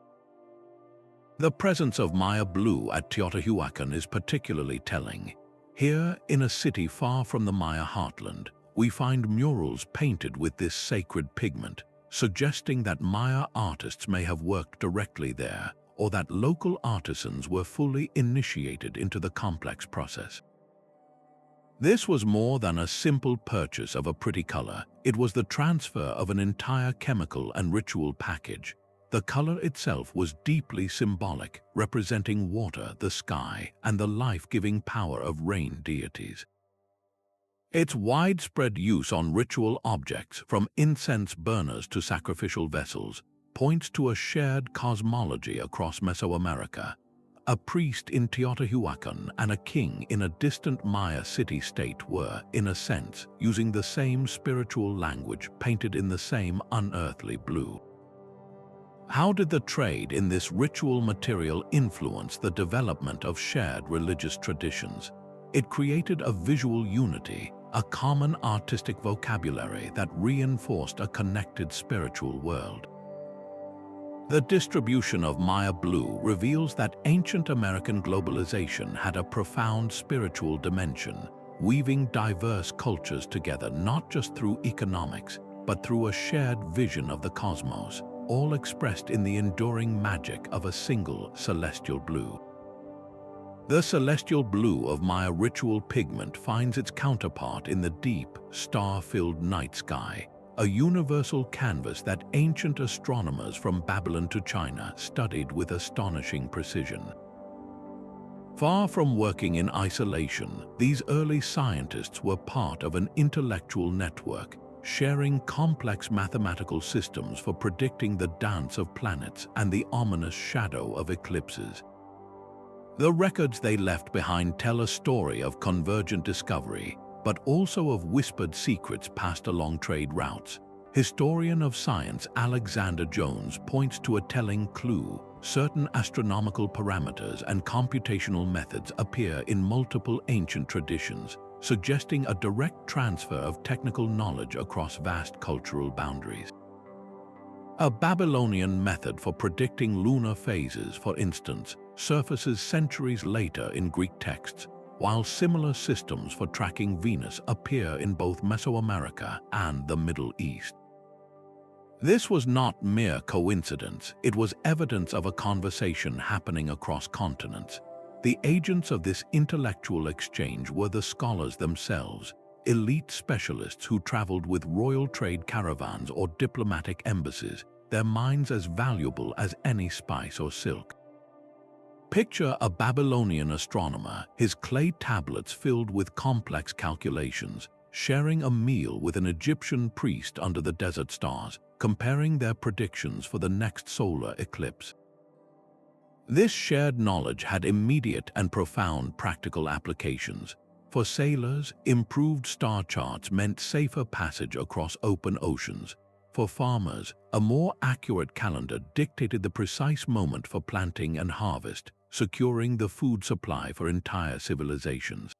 The presence of Maya blue at Teotihuacan is particularly telling. Here, in a city far from the Maya heartland, we find murals painted with this sacred pigment, suggesting that Maya artists may have worked directly there, or that local artisans were fully initiated into the complex process. This was more than a simple purchase of a pretty color. It was the transfer of an entire chemical and ritual package. The color itself was deeply symbolic, representing water, the sky, and the life-giving power of rain deities. Its widespread use on ritual objects, from incense burners to sacrificial vessels, points to a shared cosmology across Mesoamerica. A priest in Teotihuacan and a king in a distant Maya city-state were, in a sense, using the same spiritual language painted in the same unearthly blue. How did the trade in this ritual material influence the development of shared religious traditions? It created a visual unity, a common artistic vocabulary that reinforced a connected spiritual world. The distribution of Maya blue reveals that ancient American globalization had a profound spiritual dimension, weaving diverse cultures together not just through economics, but through a shared vision of the cosmos, all expressed in the enduring magic of a single celestial blue. The celestial blue of Maya ritual pigment finds its counterpart in the deep, star-filled night sky, a universal canvas that ancient astronomers from Babylon to China studied with astonishing precision. Far from working in isolation, these early scientists were part of an intellectual network, sharing complex mathematical systems for predicting the dance of planets and the ominous shadow of eclipses. The records they left behind tell a story of convergent discovery, but also of whispered secrets passed along trade routes. Historian of science Alexander Jones points to a telling clue. Certain astronomical parameters and computational methods appear in multiple ancient traditions, suggesting a direct transfer of technical knowledge across vast cultural boundaries. A Babylonian method for predicting lunar phases, for instance, surfaces centuries later in Greek texts, while similar systems for tracking Venus appear in both Mesoamerica and the Middle East. This was not mere coincidence, it was evidence of a conversation happening across continents. The agents of this intellectual exchange were the scholars themselves, elite specialists who traveled with royal trade caravans or diplomatic embassies, their minds as valuable as any spice or silk. Picture a Babylonian astronomer, his clay tablets filled with complex calculations, sharing a meal with an Egyptian priest under the desert stars, comparing their predictions for the next solar eclipse. This shared knowledge had immediate and profound practical applications. For sailors, improved star charts meant safer passage across open oceans. For farmers, a more accurate calendar dictated the precise moment for planting and harvest, securing the food supply for entire civilizations.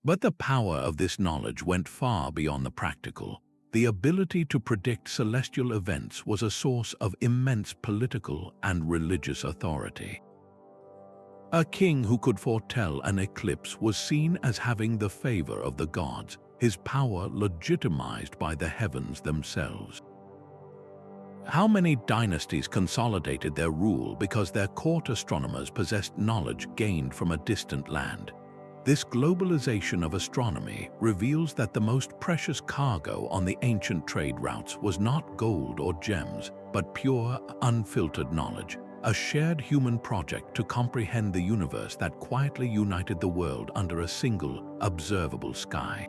But the power of this knowledge went far beyond the practical. The ability to predict celestial events was a source of immense political and religious authority. A king who could foretell an eclipse was seen as having the favor of the gods, his power legitimized by the heavens themselves. How many dynasties consolidated their rule because their court astronomers possessed knowledge gained from a distant land? This globalization of astronomy reveals that the most precious cargo on the ancient trade routes was not gold or gems, but pure, unfiltered knowledge, a shared human project to comprehend the universe that quietly united the world under a single, observable sky.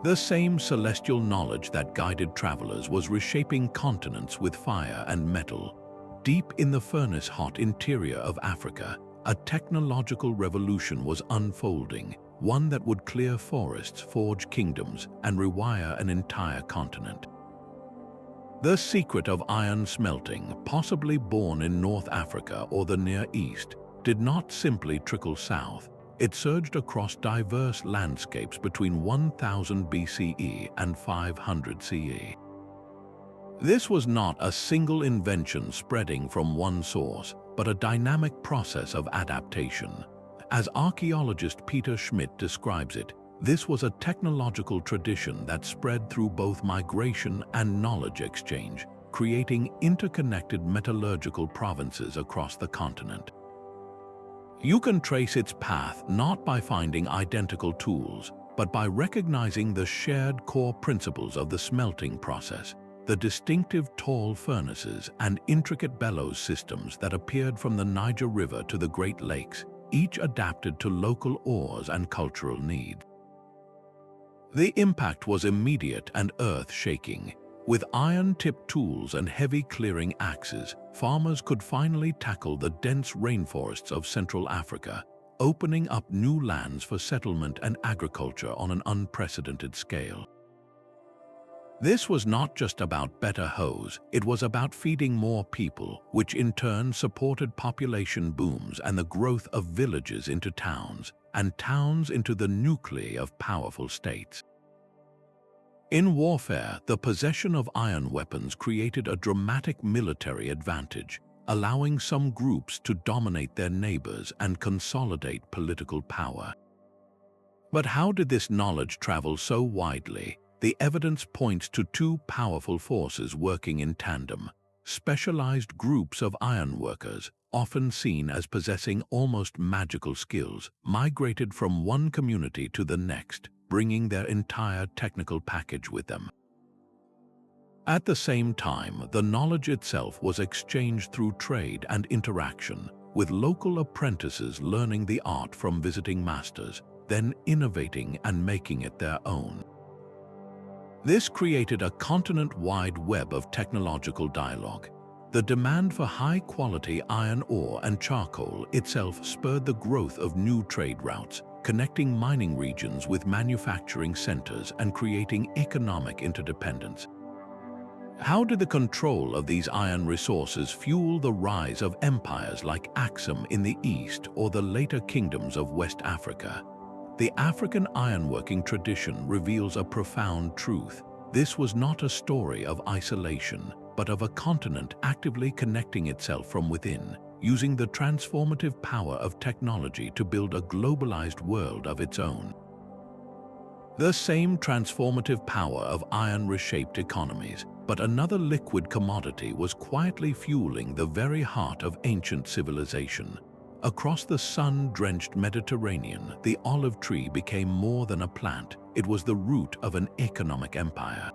The same celestial knowledge that guided travelers was reshaping continents with fire and metal. Deep in the furnace-hot interior of Africa, a technological revolution was unfolding, one that would clear forests, forge kingdoms, and rewire an entire continent. The secret of iron smelting, possibly born in North Africa or the Near East, did not simply trickle south. It surged across diverse landscapes between 1000 BCE and 500 CE. This was not a single invention spreading from one source, but a dynamic process of adaptation. As archaeologist Peter Schmidt describes it, this was a technological tradition that spread through both migration and knowledge exchange, creating interconnected metallurgical provinces across the continent. You can trace its path not by finding identical tools, but by recognizing the shared core principles of the smelting process, the distinctive tall furnaces and intricate bellows systems that appeared from the Niger River to the Great Lakes, each adapted to local ores and cultural needs. The impact was immediate and earth-shaking. With iron-tipped tools and heavy clearing axes, farmers could finally tackle the dense rainforests of Central Africa, opening up new lands for settlement and agriculture on an unprecedented scale. This was not just about better hoes, it was about feeding more people, which in turn supported population booms and the growth of villages into towns, and towns into the nuclei of powerful states. In warfare, the possession of iron weapons created a dramatic military advantage, allowing some groups to dominate their neighbors and consolidate political power. But how did this knowledge travel so widely? The evidence points to two powerful forces working in tandem: specialized groups of ironworkers, often seen as possessing almost magical skills, migrated from one community to the next, bringing their entire technical package with them. At the same time, the knowledge itself was exchanged through trade and interaction, with local apprentices learning the art from visiting masters, then innovating and making it their own. This created a continent-wide web of technological dialogue. The demand for high-quality iron ore and charcoal itself spurred the growth of new trade routes, connecting mining regions with manufacturing centers and creating economic interdependence. How did the control of these iron resources fuel the rise of empires like Axum in the east or the later kingdoms of West Africa? The African ironworking tradition reveals a profound truth. This was not a story of isolation, but of a continent actively connecting itself from within, using the transformative power of technology to build a globalized world of its own. The same transformative power of iron reshaped economies, but another liquid commodity was quietly fueling the very heart of ancient civilization. Across the sun-drenched Mediterranean, the olive tree became more than a plant. It was the root of an economic empire.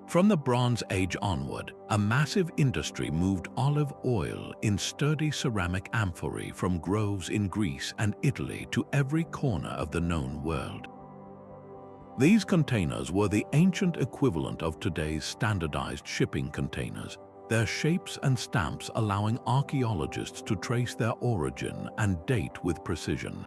From the Bronze Age onward, a massive industry moved olive oil in sturdy ceramic amphorae from groves in Greece and Italy to every corner of the known world. These containers were the ancient equivalent of today's standardized shipping containers, their shapes and stamps allowing archaeologists to trace their origin and date with precision.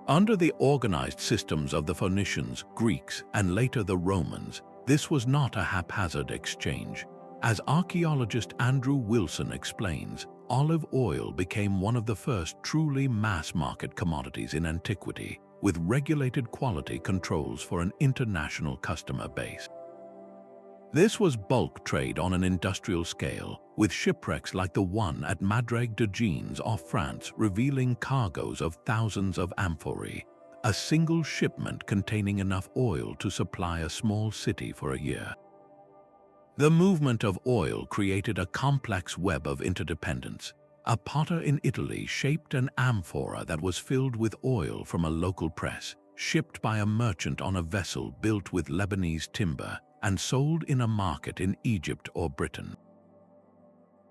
Under the organized systems of the Phoenicians, Greeks, and later the Romans, this was not a haphazard exchange. As archaeologist Andrew Wilson explains, olive oil became one of the first truly mass-market commodities in antiquity, with regulated quality controls for an international customer base. This was bulk trade on an industrial scale, with shipwrecks like the one at Madrègue de Jeans off France revealing cargoes of thousands of amphorae, a single shipment containing enough oil to supply a small city for a year. The movement of oil created a complex web of interdependence. A potter in Italy shaped an amphora that was filled with oil from a local press, shipped by a merchant on a vessel built with Lebanese timber, and sold in a market in Egypt or Britain.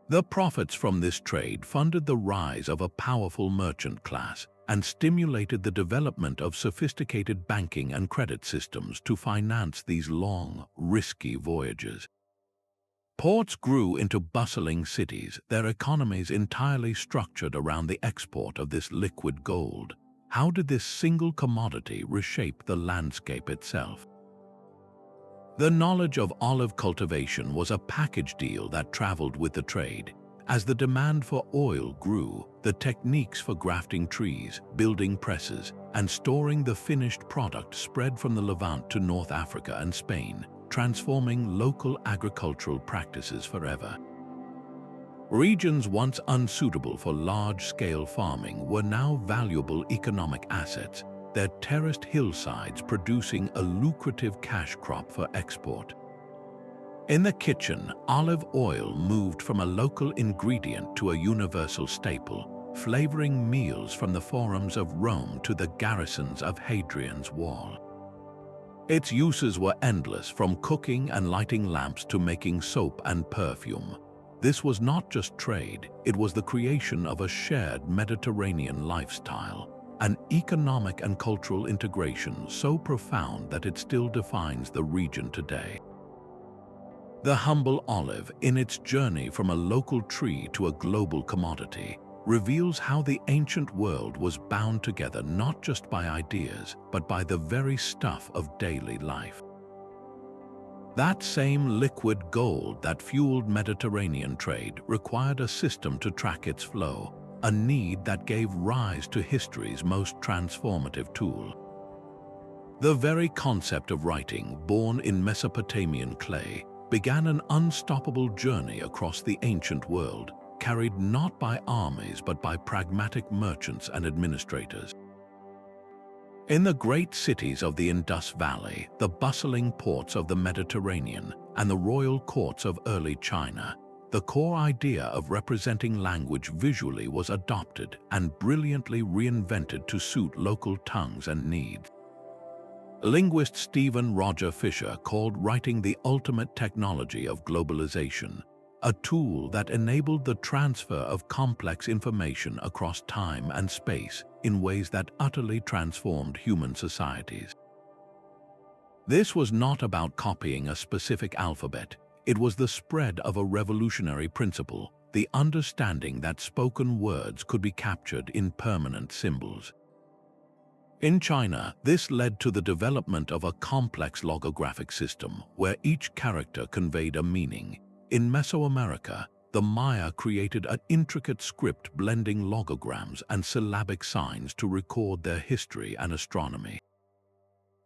The profits from this trade funded the rise of a powerful merchant class and stimulated the development of sophisticated banking and credit systems to finance these long, risky voyages. Ports grew into bustling cities, their economies entirely structured around the export of this liquid gold. How did this single commodity reshape the landscape itself? The knowledge of olive cultivation was a package deal that traveled with the trade. As the demand for oil grew, the techniques for grafting trees, building presses, and storing the finished product spread from the Levant to North Africa and Spain, transforming local agricultural practices forever. Regions once unsuitable for large-scale farming were now valuable economic assets, their terraced hillsides producing a lucrative cash crop for export. In the kitchen, olive oil moved from a local ingredient to a universal staple, flavoring meals from the forums of Rome to the garrisons of Hadrian's Wall. Its uses were endless, from cooking and lighting lamps to making soap and perfume. This was not just trade, it was the creation of a shared Mediterranean lifestyle, an economic and cultural integration so profound that it still defines the region today. The humble olive, in its journey from a local tree to a global commodity, reveals how the ancient world was bound together not just by ideas, but by the very stuff of daily life. That same liquid gold that fueled Mediterranean trade required a system to track its flow, a need that gave rise to history's most transformative tool. The very concept of writing, born in Mesopotamian clay, began an unstoppable journey across the ancient world, carried not by armies but by pragmatic merchants and administrators. In the great cities of the Indus Valley, the bustling ports of the Mediterranean, and the royal courts of early China, the core idea of representing language visually was adopted and brilliantly reinvented to suit local tongues and needs. Linguist Stephen Roger Fisher called writing the ultimate technology of globalization, a tool that enabled the transfer of complex information across time and space in ways that utterly transformed human societies. This was not about copying a specific alphabet. It was the spread of a revolutionary principle, the understanding that spoken words could be captured in permanent symbols. In China, this led to the development of a complex logographic system where each character conveyed a meaning. In Mesoamerica, the Maya created an intricate script blending logograms and syllabic signs to record their history and astronomy.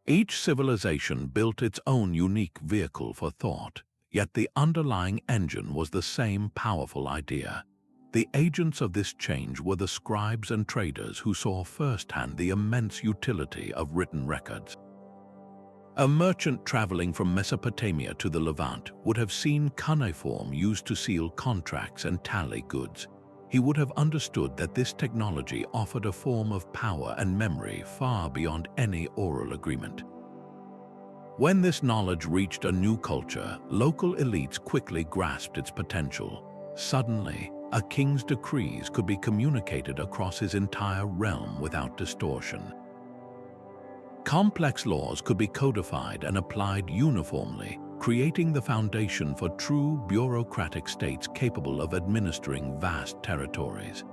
Each civilization built its own unique vehicle for thought, yet the underlying engine was the same powerful idea. The agents of this change were the scribes and traders who saw firsthand the immense utility of written records. A merchant traveling from Mesopotamia to the Levant would have seen cuneiform used to seal contracts and tally goods. He would have understood that this technology offered a form of power and memory far beyond any oral agreement. When this knowledge reached a new culture, local elites quickly grasped its potential. Suddenly, a king's decrees could be communicated across his entire realm without distortion. Complex laws could be codified and applied uniformly, creating the foundation for true bureaucratic states capable of administering vast territories.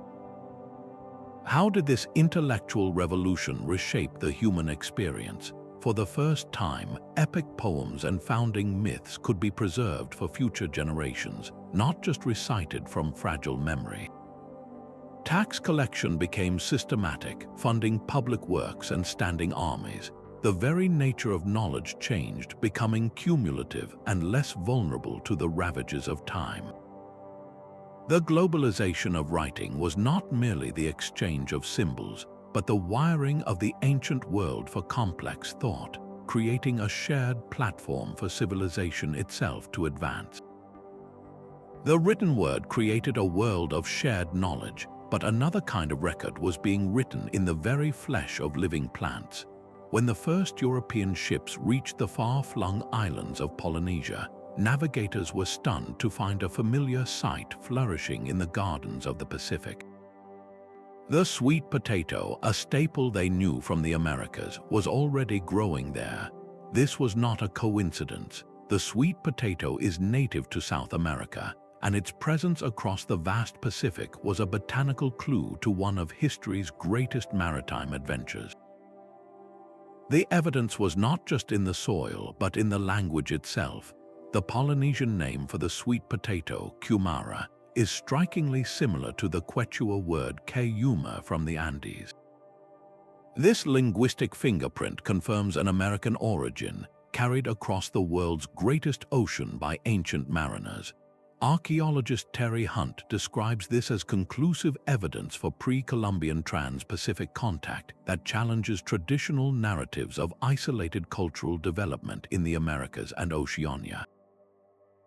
How did this intellectual revolution reshape the human experience? For the first time, epic poems and founding myths could be preserved for future generations, not just recited from fragile memory. Tax collection became systematic, funding public works and standing armies. The very nature of knowledge changed, becoming cumulative and less vulnerable to the ravages of time. The globalization of writing was not merely the exchange of symbols, but the wiring of the ancient world for complex thought, creating a shared platform for civilization itself to advance. The written word created a world of shared knowledge, but another kind of record was being written in the very flesh of living plants. When the first European ships reached the far-flung islands of Polynesia, navigators were stunned to find a familiar sight flourishing in the gardens of the Pacific. The sweet potato, a staple they knew from the Americas, was already growing there. This was not a coincidence. The sweet potato is native to South America, and its presence across the vast Pacific was a botanical clue to one of history's greatest maritime adventures. The evidence was not just in the soil, but in the language itself. The Polynesian name for the sweet potato, kumara, is strikingly similar to the Quechua word cayuma from the Andes. This linguistic fingerprint confirms an American origin, carried across the world's greatest ocean by ancient mariners. Archaeologist Terry Hunt describes this as conclusive evidence for pre-Columbian trans-Pacific contact that challenges traditional narratives of isolated cultural development in the Americas and Oceania.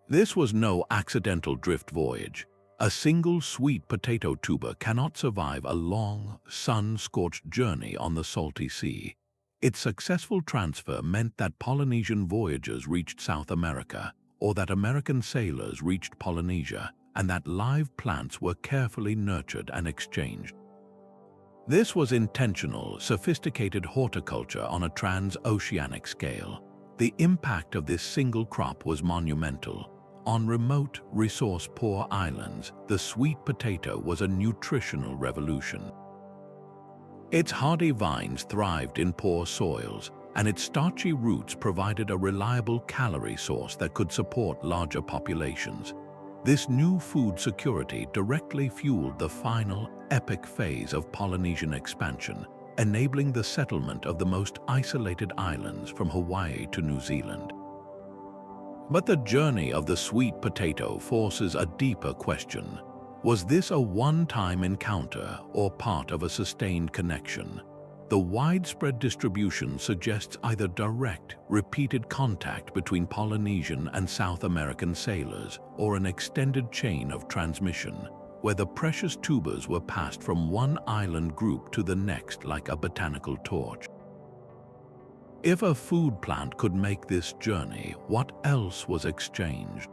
This was no accidental drift voyage. A single sweet potato tuber cannot survive a long, sun-scorched journey on the salty sea. Its successful transfer meant that Polynesian voyagers reached South America, or that American sailors reached Polynesia, and that live plants were carefully nurtured and exchanged. This was intentional, sophisticated horticulture on a transoceanic scale. The impact of this single crop was monumental. On remote, resource-poor islands, the sweet potato was a nutritional revolution. Its hardy vines thrived in poor soils, and its starchy roots provided a reliable calorie source that could support larger populations. This new food security directly fueled the final, epic phase of Polynesian expansion, enabling the settlement of the most isolated islands from Hawaii to New Zealand. But the journey of the sweet potato forces a deeper question. Was this a one-time encounter or part of a sustained connection? The widespread distribution suggests either direct, repeated contact between Polynesian and South American sailors or an extended chain of transmission, where the precious tubers were passed from one island group to the next like a botanical torch. If a food plant could make this journey, what else was exchanged?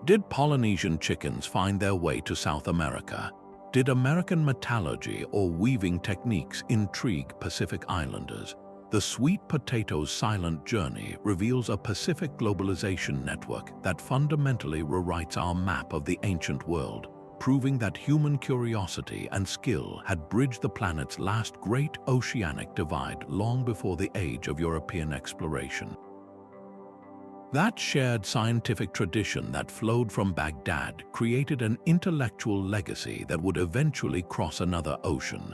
Did Polynesian chickens find their way to South America? Did American metallurgy or weaving techniques intrigue Pacific Islanders? The sweet potato's silent journey reveals a Pacific globalization network that fundamentally rewrites our map of the ancient world, proving that human curiosity and skill had bridged the planet's last great oceanic divide long before the age of European exploration. That shared scientific tradition that flowed from Baghdad created an intellectual legacy that would eventually cross another ocean.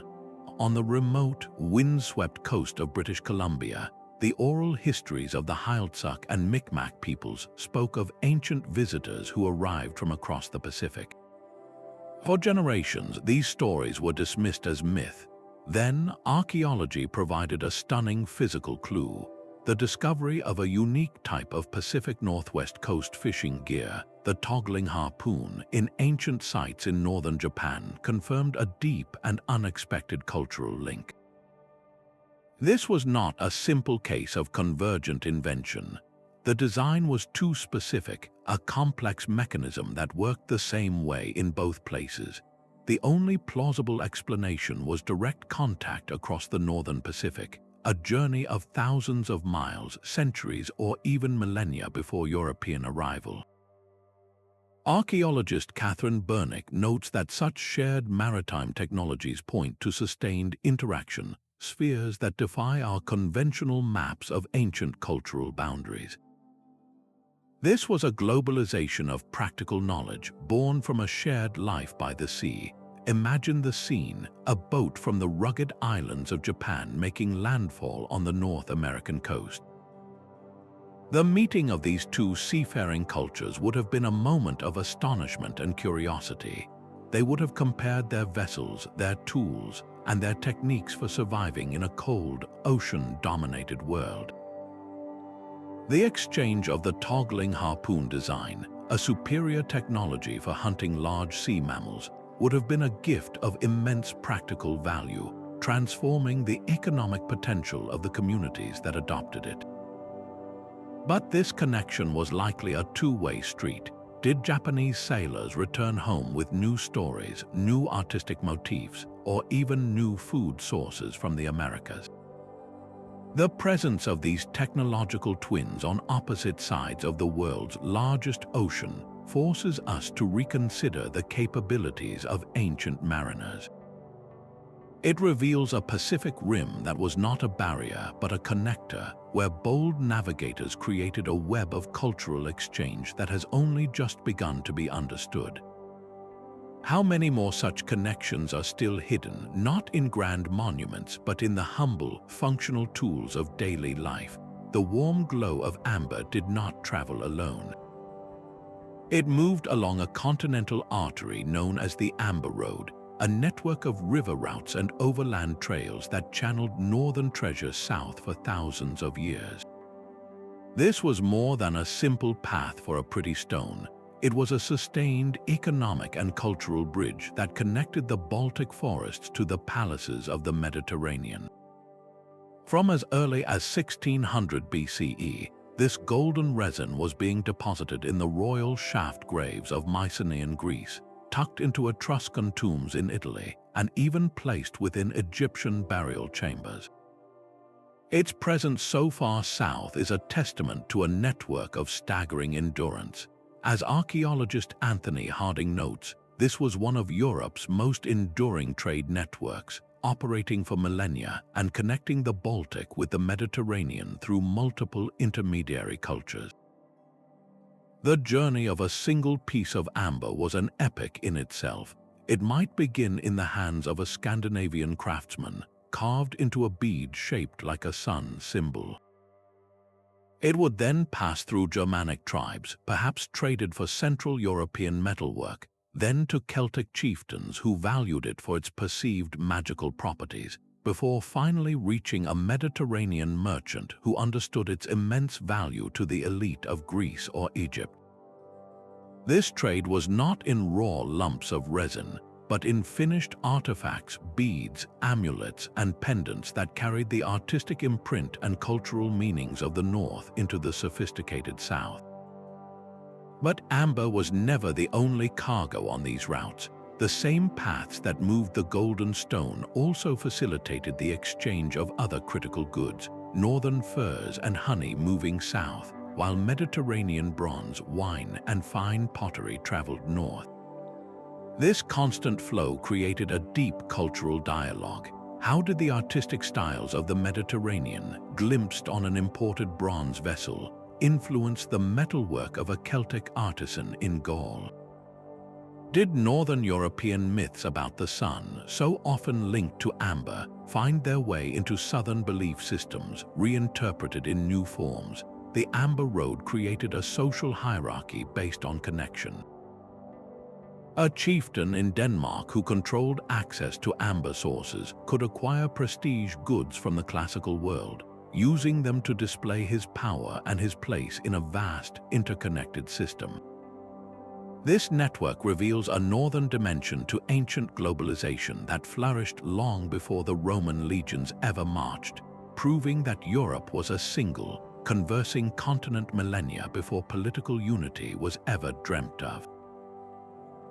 On the remote, wind-swept coast of British Columbia, the oral histories of the Heiltsuk and Micmac peoples spoke of ancient visitors who arrived from across the Pacific. For generations, these stories were dismissed as myth. Then, archaeology provided a stunning physical clue. The discovery of a unique type of Pacific Northwest coast fishing gear, the toggling harpoon, in ancient sites in northern Japan confirmed a deep and unexpected cultural link. This was not a simple case of convergent invention. The design was too specific, a complex mechanism that worked the same way in both places. The only plausible explanation was direct contact across the northern Pacific, a journey of thousands of miles, centuries, or even millennia before European arrival. Archaeologist Catherine Bernick notes that such shared maritime technologies point to sustained interaction, spheres that defy our conventional maps of ancient cultural boundaries. This was a globalization of practical knowledge born from a shared life by the sea. Imagine the scene, a boat from the rugged islands of Japan making landfall on the North American coast. The meeting of these two seafaring cultures would have been a moment of astonishment and curiosity. They would have compared their vessels, their tools, and their techniques for surviving in a cold, ocean-dominated world. The exchange of the toggling harpoon design, a superior technology for hunting large sea mammals, would have been a gift of immense practical value, transforming the economic potential of the communities that adopted it. But this connection was likely a two-way street. Did Japanese sailors return home with new stories, new artistic motifs, or even new food sources from the Americas? The presence of these technological twins on opposite sides of the world's largest ocean forces us to reconsider the capabilities of ancient mariners. It reveals a Pacific Rim that was not a barrier but a connector, where bold navigators created a web of cultural exchange that has only just begun to be understood. How many more such connections are still hidden, not in grand monuments, but in the humble, functional tools of daily life? The warm glow of amber did not travel alone. It moved along a continental artery known as the Amber Road, a network of river routes and overland trails that channeled northern treasures south for thousands of years. This was more than a simple path for a pretty stone. It was a sustained economic and cultural bridge that connected the Baltic forests to the palaces of the Mediterranean. From as early as 1600 BCE, this golden resin was being deposited in the royal shaft graves of Mycenaean Greece, tucked into Etruscan tombs in Italy, and even placed within Egyptian burial chambers. Its presence so far south is a testament to a network of staggering endurance. As archaeologist Anthony Harding notes, this was one of Europe's most enduring trade networks, operating for millennia and connecting the Baltic with the Mediterranean through multiple intermediary cultures. The journey of a single piece of amber was an epic in itself. It might begin in the hands of a Scandinavian craftsman, carved into a bead shaped like a sun symbol. It would then pass through Germanic tribes, perhaps traded for Central European metalwork, then to Celtic chieftains who valued it for its perceived magical properties, before finally reaching a Mediterranean merchant who understood its immense value to the elite of Greece or Egypt. This trade was not in raw lumps of resin, but in finished artifacts, beads, amulets, and pendants that carried the artistic imprint and cultural meanings of the North into the sophisticated South. But amber was never the only cargo on these routes. The same paths that moved the golden stone also facilitated the exchange of other critical goods, northern furs and honey moving south, while Mediterranean bronze, wine, and fine pottery traveled north. This constant flow created a deep cultural dialogue. How did the artistic styles of the Mediterranean, glimpsed on an imported bronze vessel, influence the metalwork of a Celtic artisan in Gaul? Did Northern European myths about the sun, so often linked to amber, find their way into Southern belief systems, reinterpreted in new forms? The Amber Road created a social hierarchy based on connection. A chieftain in Denmark who controlled access to amber sources could acquire prestige goods from the classical world, using them to display his power and his place in a vast, interconnected system. This network reveals a northern dimension to ancient globalization that flourished long before the Roman legions ever marched, proving that Europe was a single, conversing continent millennia before political unity was ever dreamt of.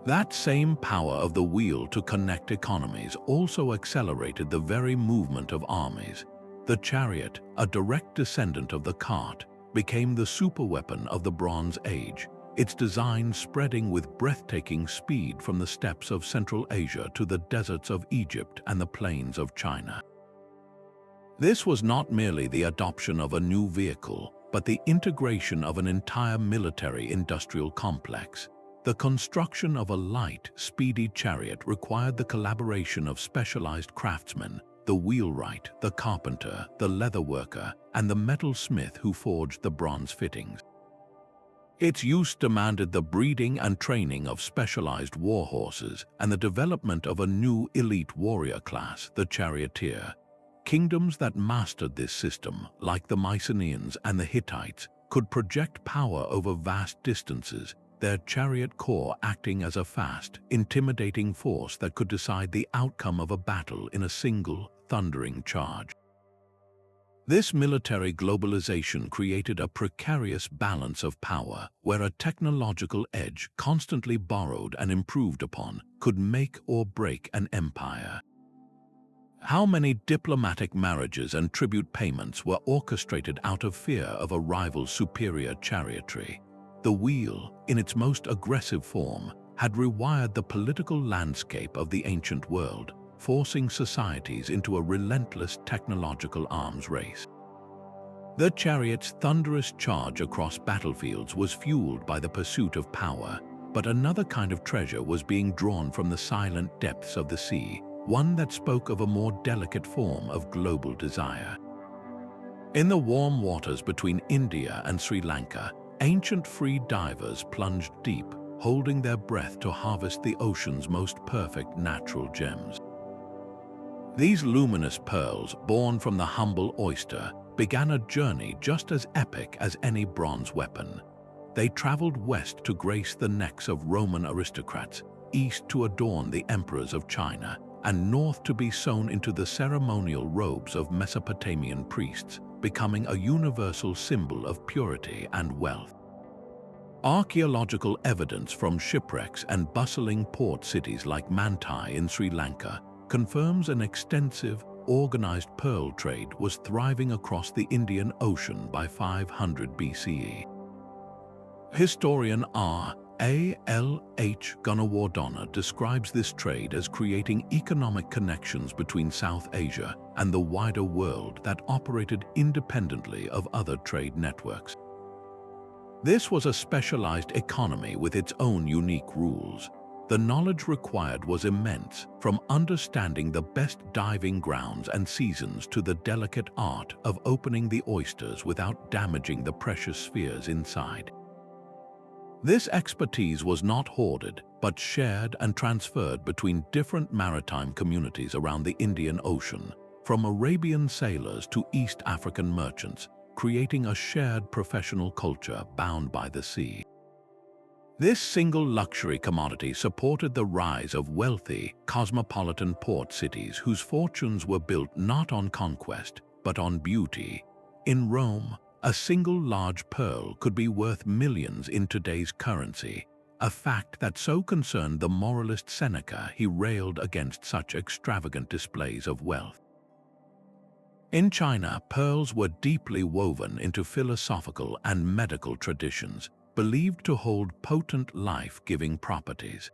That same power of the wheel to connect economies also accelerated the very movement of armies. The chariot, a direct descendant of the cart, became the superweapon of the Bronze Age, its design spreading with breathtaking speed from the steppes of Central Asia to the deserts of Egypt and the plains of China. This was not merely the adoption of a new vehicle, but the integration of an entire military-industrial complex. The construction of a light, speedy chariot required the collaboration of specialized craftsmen, the wheelwright, the carpenter, the leatherworker, and the metalsmith who forged the bronze fittings. Its use demanded the breeding and training of specialized war horses and the development of a new elite warrior class, the charioteer. Kingdoms that mastered this system, like the Mycenaeans and the Hittites, could project power over vast distances, their chariot corps acting as a fast, intimidating force that could decide the outcome of a battle in a single, thundering charge. This military globalization created a precarious balance of power where a technological edge, constantly borrowed and improved upon, could make or break an empire. How many diplomatic marriages and tribute payments were orchestrated out of fear of a rival's superior chariotry? The wheel, in its most aggressive form, had rewired the political landscape of the ancient world, forcing societies into a relentless technological arms race. The chariot's thunderous charge across battlefields was fueled by the pursuit of power, but another kind of treasure was being drawn from the silent depths of the sea, one that spoke of a more delicate form of global desire. In the warm waters between India and Sri Lanka, ancient free divers plunged deep, holding their breath to harvest the ocean's most perfect natural gems. These luminous pearls, born from the humble oyster, began a journey just as epic as any bronze weapon. They traveled west to grace the necks of Roman aristocrats, east to adorn the emperors of China, and north to be sewn into the ceremonial robes of Mesopotamian priests, becoming a universal symbol of purity and wealth. Archaeological evidence from shipwrecks and bustling port cities like Mantai in Sri Lanka confirms an extensive, organized pearl trade was thriving across the Indian Ocean by 500 BCE. Historian R.A.L.H. Gunawardana describes this trade as creating economic connections between South Asia and the wider world that operated independently of other trade networks. This was a specialized economy with its own unique rules. The knowledge required was immense, from understanding the best diving grounds and seasons to the delicate art of opening the oysters without damaging the precious spheres inside. This expertise was not hoarded, but shared and transferred between different maritime communities around the Indian Ocean, from Arabian sailors to East African merchants, creating a shared professional culture bound by the sea. This single luxury commodity supported the rise of wealthy, cosmopolitan port cities whose fortunes were built not on conquest, but on beauty. In Rome, a single large pearl could be worth millions in today's currency, a fact that so concerned the moralist Seneca he railed against such extravagant displays of wealth. In China, pearls were deeply woven into philosophical and medical traditions, believed to hold potent life-giving properties.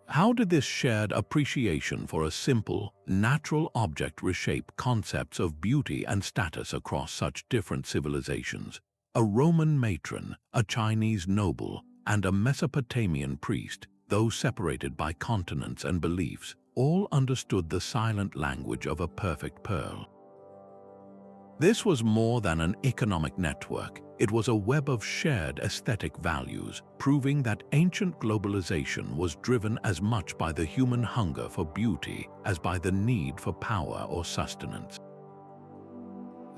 How did this shared appreciation for a simple, natural object reshape concepts of beauty and status across such different civilizations? A Roman matron, a Chinese noble, and a Mesopotamian priest, though separated by continents and beliefs, all understood the silent language of a perfect pearl. This was more than an economic network. It was a web of shared aesthetic values, proving that ancient globalization was driven as much by the human hunger for beauty as by the need for power or sustenance.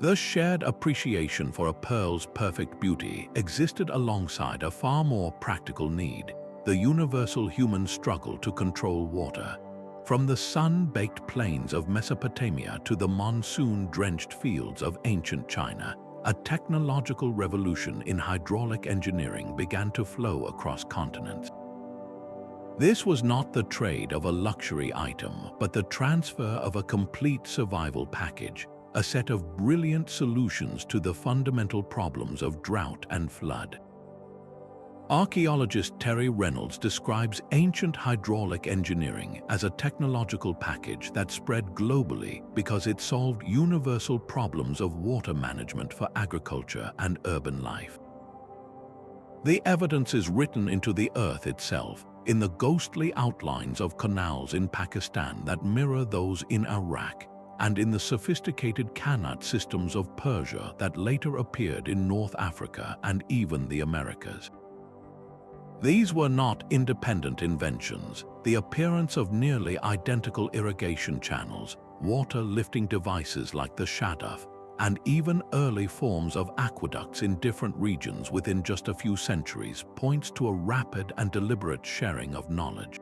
The shared appreciation for a pearl's perfect beauty existed alongside a far more practical need, the universal human struggle to control water. From the sun-baked plains of Mesopotamia to the monsoon-drenched fields of ancient China, a technological revolution in hydraulic engineering began to flow across continents. This was not the trade of a luxury item, but the transfer of a complete survival package, a set of brilliant solutions to the fundamental problems of drought and flood. Archaeologist Terry Reynolds describes ancient hydraulic engineering as a technological package that spread globally because it solved universal problems of water management for agriculture and urban life. The evidence is written into the earth itself, in the ghostly outlines of canals in Pakistan that mirror those in Iraq, and in the sophisticated qanat systems of Persia that later appeared in North Africa and even the Americas. These were not independent inventions. The appearance of nearly identical irrigation channels, water-lifting devices like the shaduf, and even early forms of aqueducts in different regions within just a few centuries points to a rapid and deliberate sharing of knowledge.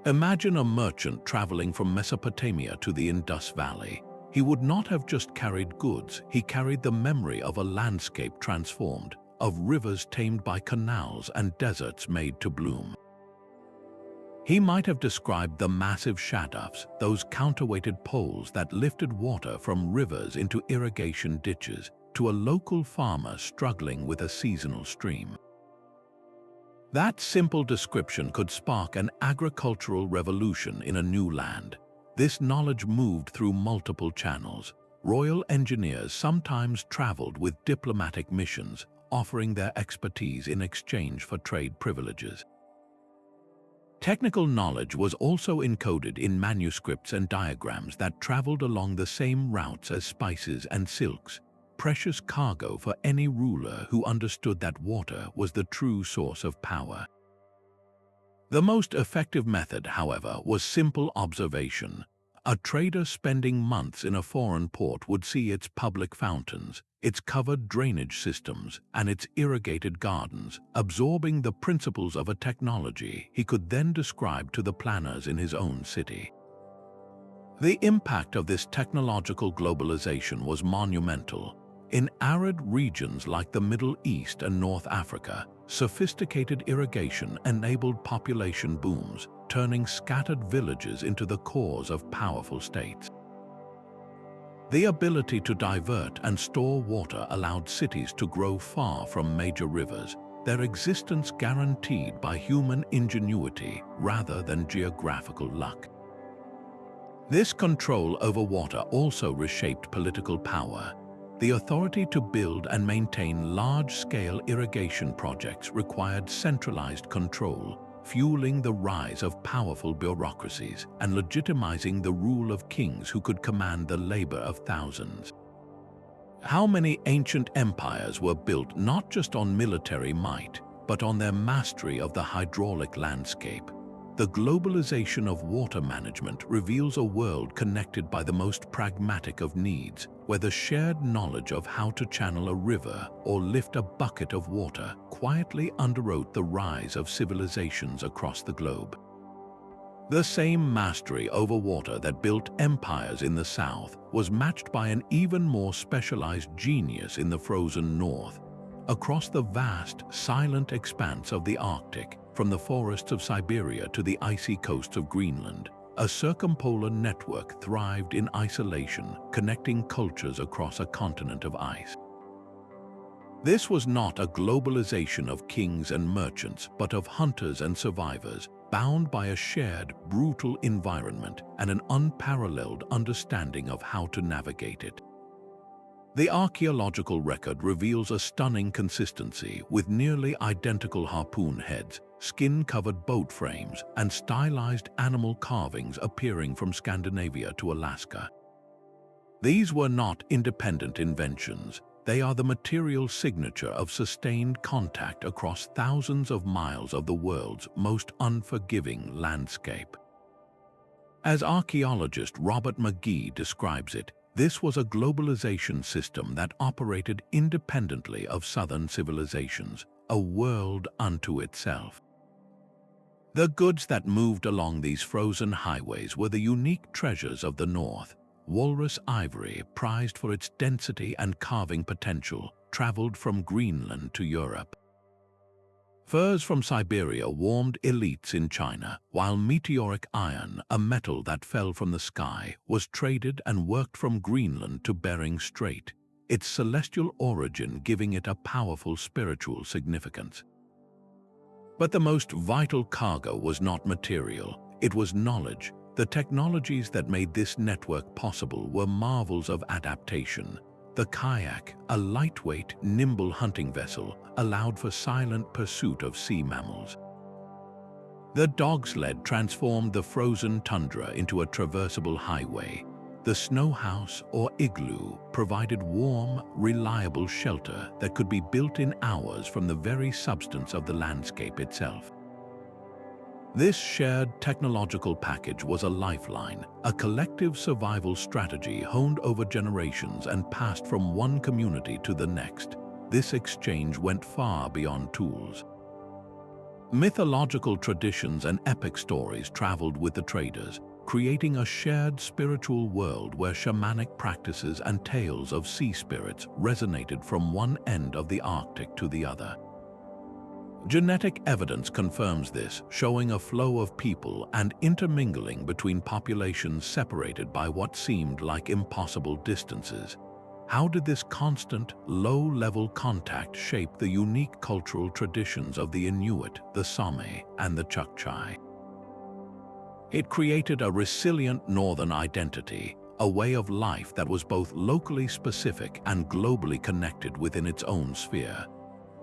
Imagine a merchant traveling from Mesopotamia to the Indus Valley. He would not have just carried goods, he carried the memory of a landscape transformed, of rivers tamed by canals and deserts made to bloom. He might have described the massive shadufs, those counterweighted poles that lifted water from rivers into irrigation ditches, to a local farmer struggling with a seasonal stream. That simple description could spark an agricultural revolution in a new land. This knowledge moved through multiple channels. Royal engineers sometimes traveled with diplomatic missions, offering their expertise in exchange for trade privileges. Technical knowledge was also encoded in manuscripts and diagrams that traveled along the same routes as spices and silks, precious cargo for any ruler who understood that water was the true source of power. The most effective method, however, was simple observation. A trader spending months in a foreign port would see its public fountains, its covered drainage systems, and its irrigated gardens, absorbing the principles of a technology he could then describe to the planners in his own city. The impact of this technological globalization was monumental. In arid regions like the Middle East and North Africa, sophisticated irrigation enabled population booms, turning scattered villages into the cores of powerful states. The ability to divert and store water allowed cities to grow far from major rivers, their existence guaranteed by human ingenuity rather than geographical luck. This control over water also reshaped political power. The authority to build and maintain large-scale irrigation projects required centralized control, fueling the rise of powerful bureaucracies and legitimizing the rule of kings who could command the labor of thousands. How many ancient empires were built not just on military might, but on their mastery of the hydraulic landscape? The globalization of water management reveals a world connected by the most pragmatic of needs, where the shared knowledge of how to channel a river or lift a bucket of water quietly underwrote the rise of civilizations across the globe. The same mastery over water that built empires in the south was matched by an even more specialized genius in the frozen north. Across the vast, silent expanse of the Arctic, from the forests of Siberia to the icy coasts of Greenland, a circumpolar network thrived in isolation, connecting cultures across a continent of ice. This was not a globalization of kings and merchants, but of hunters and survivors, bound by a shared, brutal environment and an unparalleled understanding of how to navigate it. The archaeological record reveals a stunning consistency, with nearly identical harpoon heads, skin-covered boat frames, and stylized animal carvings appearing from Scandinavia to Alaska. These were not independent inventions. They are the material signature of sustained contact across thousands of miles of the world's most unforgiving landscape. As archaeologist Robert McGee describes it, this was a globalization system that operated independently of southern civilizations, a world unto itself. The goods that moved along these frozen highways were the unique treasures of the North. Walrus ivory, prized for its density and carving potential, traveled from Greenland to Europe. Furs from Siberia warmed elites in China, while meteoric iron, a metal that fell from the sky, was traded and worked from Greenland to Bering Strait, its celestial origin giving it a powerful spiritual significance. But the most vital cargo was not material, it was knowledge. The technologies that made this network possible were marvels of adaptation. The kayak, a lightweight, nimble hunting vessel, allowed for silent pursuit of sea mammals. The dog sled transformed the frozen tundra into a traversable highway. The snow house or igloo provided warm, reliable shelter that could be built in hours from the very substance of the landscape itself. This shared technological package was a lifeline, a collective survival strategy honed over generations and passed from one community to the next. This exchange went far beyond tools. Mythological traditions and epic stories traveled with the traders, creating a shared spiritual world where shamanic practices and tales of sea spirits resonated from one end of the Arctic to the other. Genetic evidence confirms this, showing a flow of people and intermingling between populations separated by what seemed like impossible distances. How did this constant, low-level contact shape the unique cultural traditions of the Inuit, the Sami, and the Chukchi? It created a resilient northern identity, a way of life that was both locally specific and globally connected within its own sphere.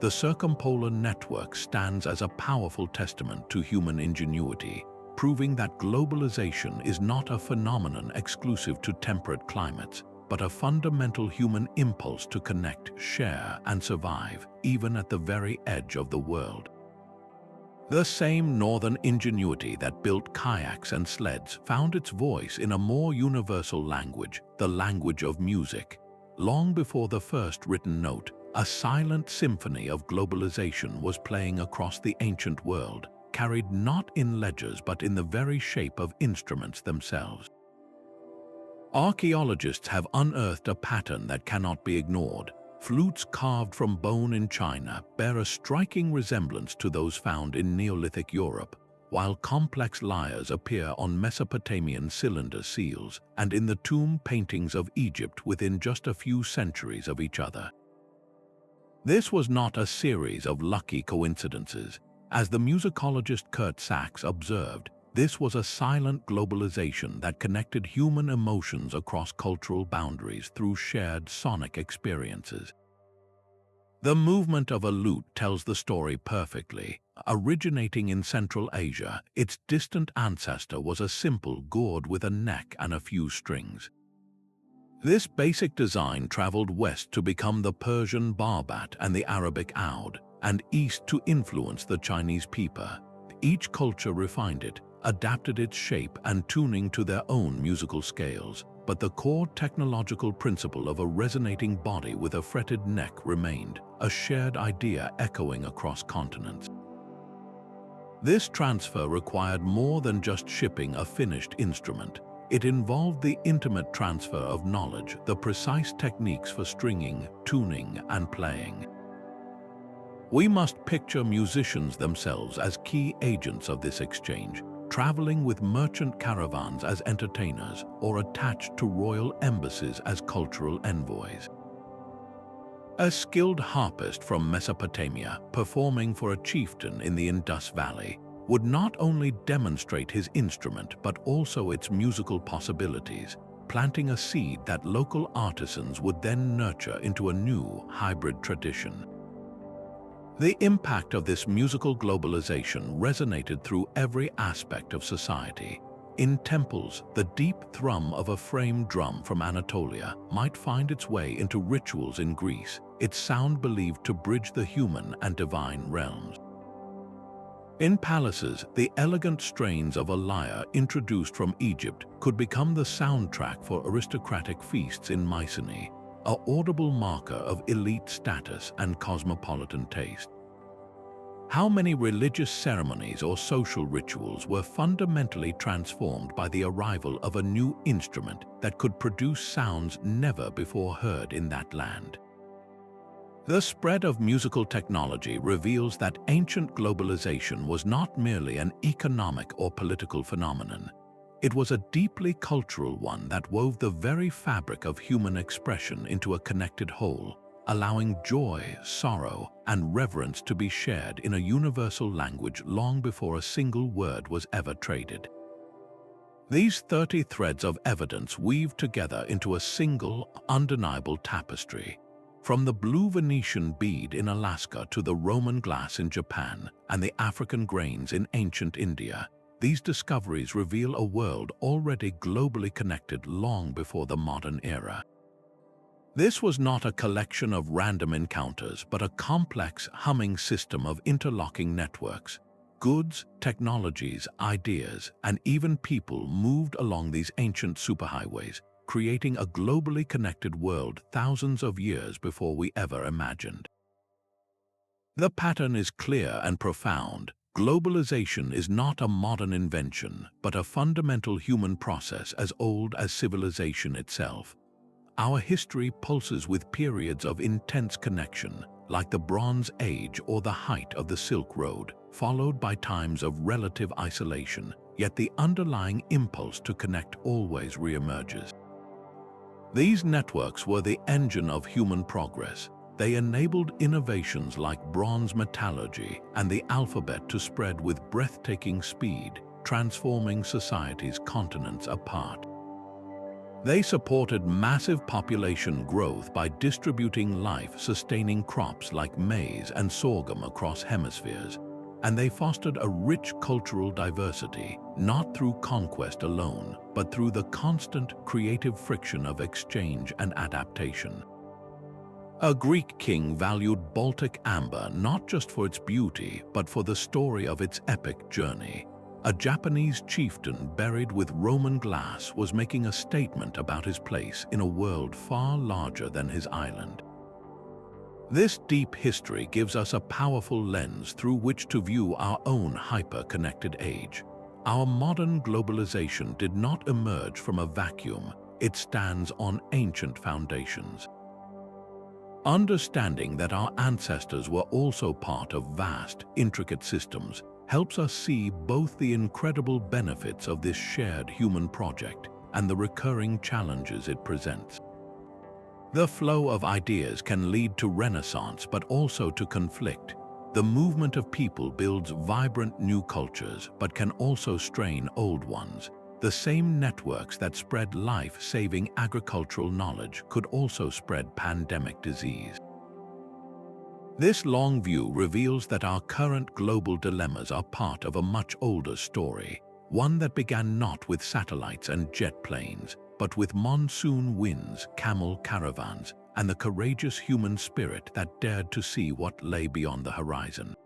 The circumpolar network stands as a powerful testament to human ingenuity, proving that globalization is not a phenomenon exclusive to temperate climates, but a fundamental human impulse to connect, share, and survive, even at the very edge of the world. The same northern ingenuity that built kayaks and sleds found its voice in a more universal language, the language of music. Long before the first written note, a silent symphony of globalization was playing across the ancient world, carried not in ledgers but in the very shape of instruments themselves. Archaeologists have unearthed a pattern that cannot be ignored. Flutes carved from bone in China bear a striking resemblance to those found in Neolithic Europe, while complex lyres appear on Mesopotamian cylinder seals and in the tomb paintings of Egypt within just a few centuries of each other. This was not a series of lucky coincidences. As the musicologist Kurt Sachs observed, this was a silent globalization that connected human emotions across cultural boundaries through shared sonic experiences. The movement of a lute tells the story perfectly. Originating in Central Asia, its distant ancestor was a simple gourd with a neck and a few strings. This basic design traveled west to become the Persian barbat and the Arabic oud, and east to influence the Chinese pipa. Each culture refined it, adapted its shape and tuning to their own musical scales, but the core technological principle of a resonating body with a fretted neck remained, a shared idea echoing across continents. This transfer required more than just shipping a finished instrument. It involved the intimate transfer of knowledge, the precise techniques for stringing, tuning, and playing. We must picture musicians themselves as key agents of this exchange, traveling with merchant caravans as entertainers or attached to royal embassies as cultural envoys. A skilled harpist from Mesopotamia performing for a chieftain in the Indus Valley would not only demonstrate his instrument but also its musical possibilities, planting a seed that local artisans would then nurture into a new hybrid tradition. The impact of this musical globalization resonated through every aspect of society. In temples, the deep thrum of a framed drum from Anatolia might find its way into rituals in Greece, its sound believed to bridge the human and divine realms. In palaces, the elegant strains of a lyre introduced from Egypt could become the soundtrack for aristocratic feasts in Mycenaean, an audible marker of elite status and cosmopolitan taste. How many religious ceremonies or social rituals were fundamentally transformed by the arrival of a new instrument that could produce sounds never before heard in that land? The spread of musical technology reveals that ancient globalization was not merely an economic or political phenomenon. It was a deeply cultural one that wove the very fabric of human expression into a connected whole, allowing joy, sorrow, and reverence to be shared in a universal language long before a single word was ever traded. These 30 threads of evidence weave together into a single, undeniable tapestry. From the blue Venetian bead in Alaska to the Roman glass in Japan and the African grains in ancient India, these discoveries reveal a world already globally connected long before the modern era. This was not a collection of random encounters, but a complex, humming system of interlocking networks. Goods, technologies, ideas, and even people moved along these ancient superhighways, creating a globally connected world thousands of years before we ever imagined. The pattern is clear and profound. Globalization is not a modern invention, but a fundamental human process as old as civilization itself. Our history pulses with periods of intense connection, like the Bronze Age or the height of the Silk Road, followed by times of relative isolation, yet the underlying impulse to connect always reemerges. These networks were the engine of human progress. They enabled innovations like bronze metallurgy and the alphabet to spread with breathtaking speed, transforming societies continents apart. They supported massive population growth by distributing life-sustaining crops like maize and sorghum across hemispheres, and they fostered a rich cultural diversity, not through conquest alone, but through the constant creative friction of exchange and adaptation. A Greek king valued Baltic amber not just for its beauty, but for the story of its epic journey. A Japanese chieftain buried with Roman glass was making a statement about his place in a world far larger than his island. This deep history gives us a powerful lens through which to view our own hyper-connected age. Our modern globalization did not emerge from a vacuum. It stands on ancient foundations. Understanding that our ancestors were also part of vast, intricate systems helps us see both the incredible benefits of this shared human project and the recurring challenges it presents. The flow of ideas can lead to renaissance but also to conflict. The movement of people builds vibrant new cultures but can also strain old ones. The same networks that spread life-saving agricultural knowledge could also spread pandemic disease. This long view reveals that our current global dilemmas are part of a much older story, one that began not with satellites and jet planes, but with monsoon winds, camel caravans, and the courageous human spirit that dared to see what lay beyond the horizon.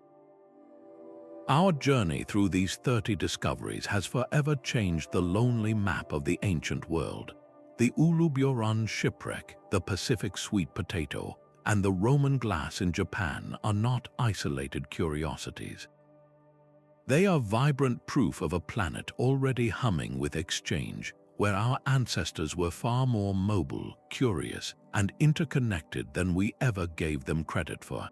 Our journey through these 30 discoveries has forever changed the lonely map of the ancient world. The Uluburun shipwreck, the Pacific sweet potato, and the Roman glass in Japan are not isolated curiosities. They are vibrant proof of a planet already humming with exchange, where our ancestors were far more mobile, curious, and interconnected than we ever gave them credit for.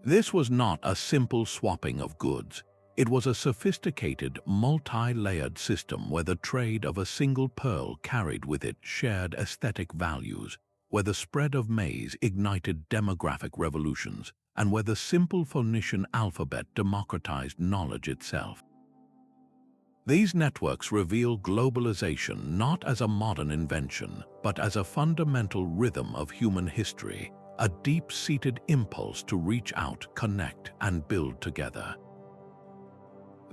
This was not a simple swapping of goods. It was a sophisticated, multi-layered system where the trade of a single pearl carried with it shared aesthetic values, where the spread of maize ignited demographic revolutions, and where the simple Phoenician alphabet democratized knowledge itself. These networks reveal globalization not as a modern invention, but as a fundamental rhythm of human history, a deep-seated impulse to reach out, connect, and build together.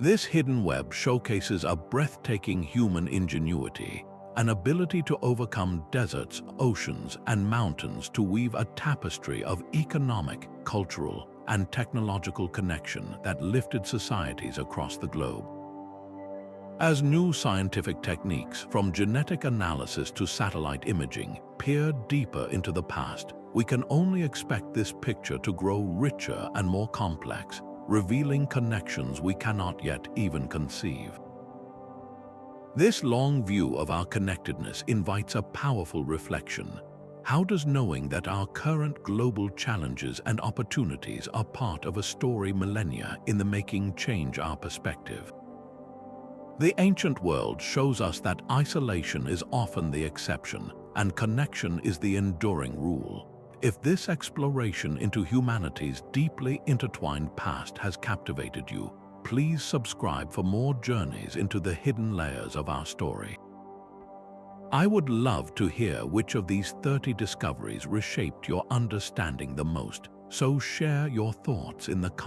This hidden web showcases a breathtaking human ingenuity, an ability to overcome deserts, oceans, and mountains to weave a tapestry of economic, cultural, and technological connection that lifted societies across the globe. As new scientific techniques, from genetic analysis to satellite imaging, peer deeper into the past, we can only expect this picture to grow richer and more complex, revealing connections we cannot yet even conceive. This long view of our connectedness invites a powerful reflection. How does knowing that our current global challenges and opportunities are part of a story millennia in the making change our perspective? The ancient world shows us that isolation is often the exception, and connection is the enduring rule. If this exploration into humanity's deeply intertwined past has captivated you, please subscribe for more journeys into the hidden layers of our story. I would love to hear which of these 30 discoveries reshaped your understanding the most, so share your thoughts in the comments.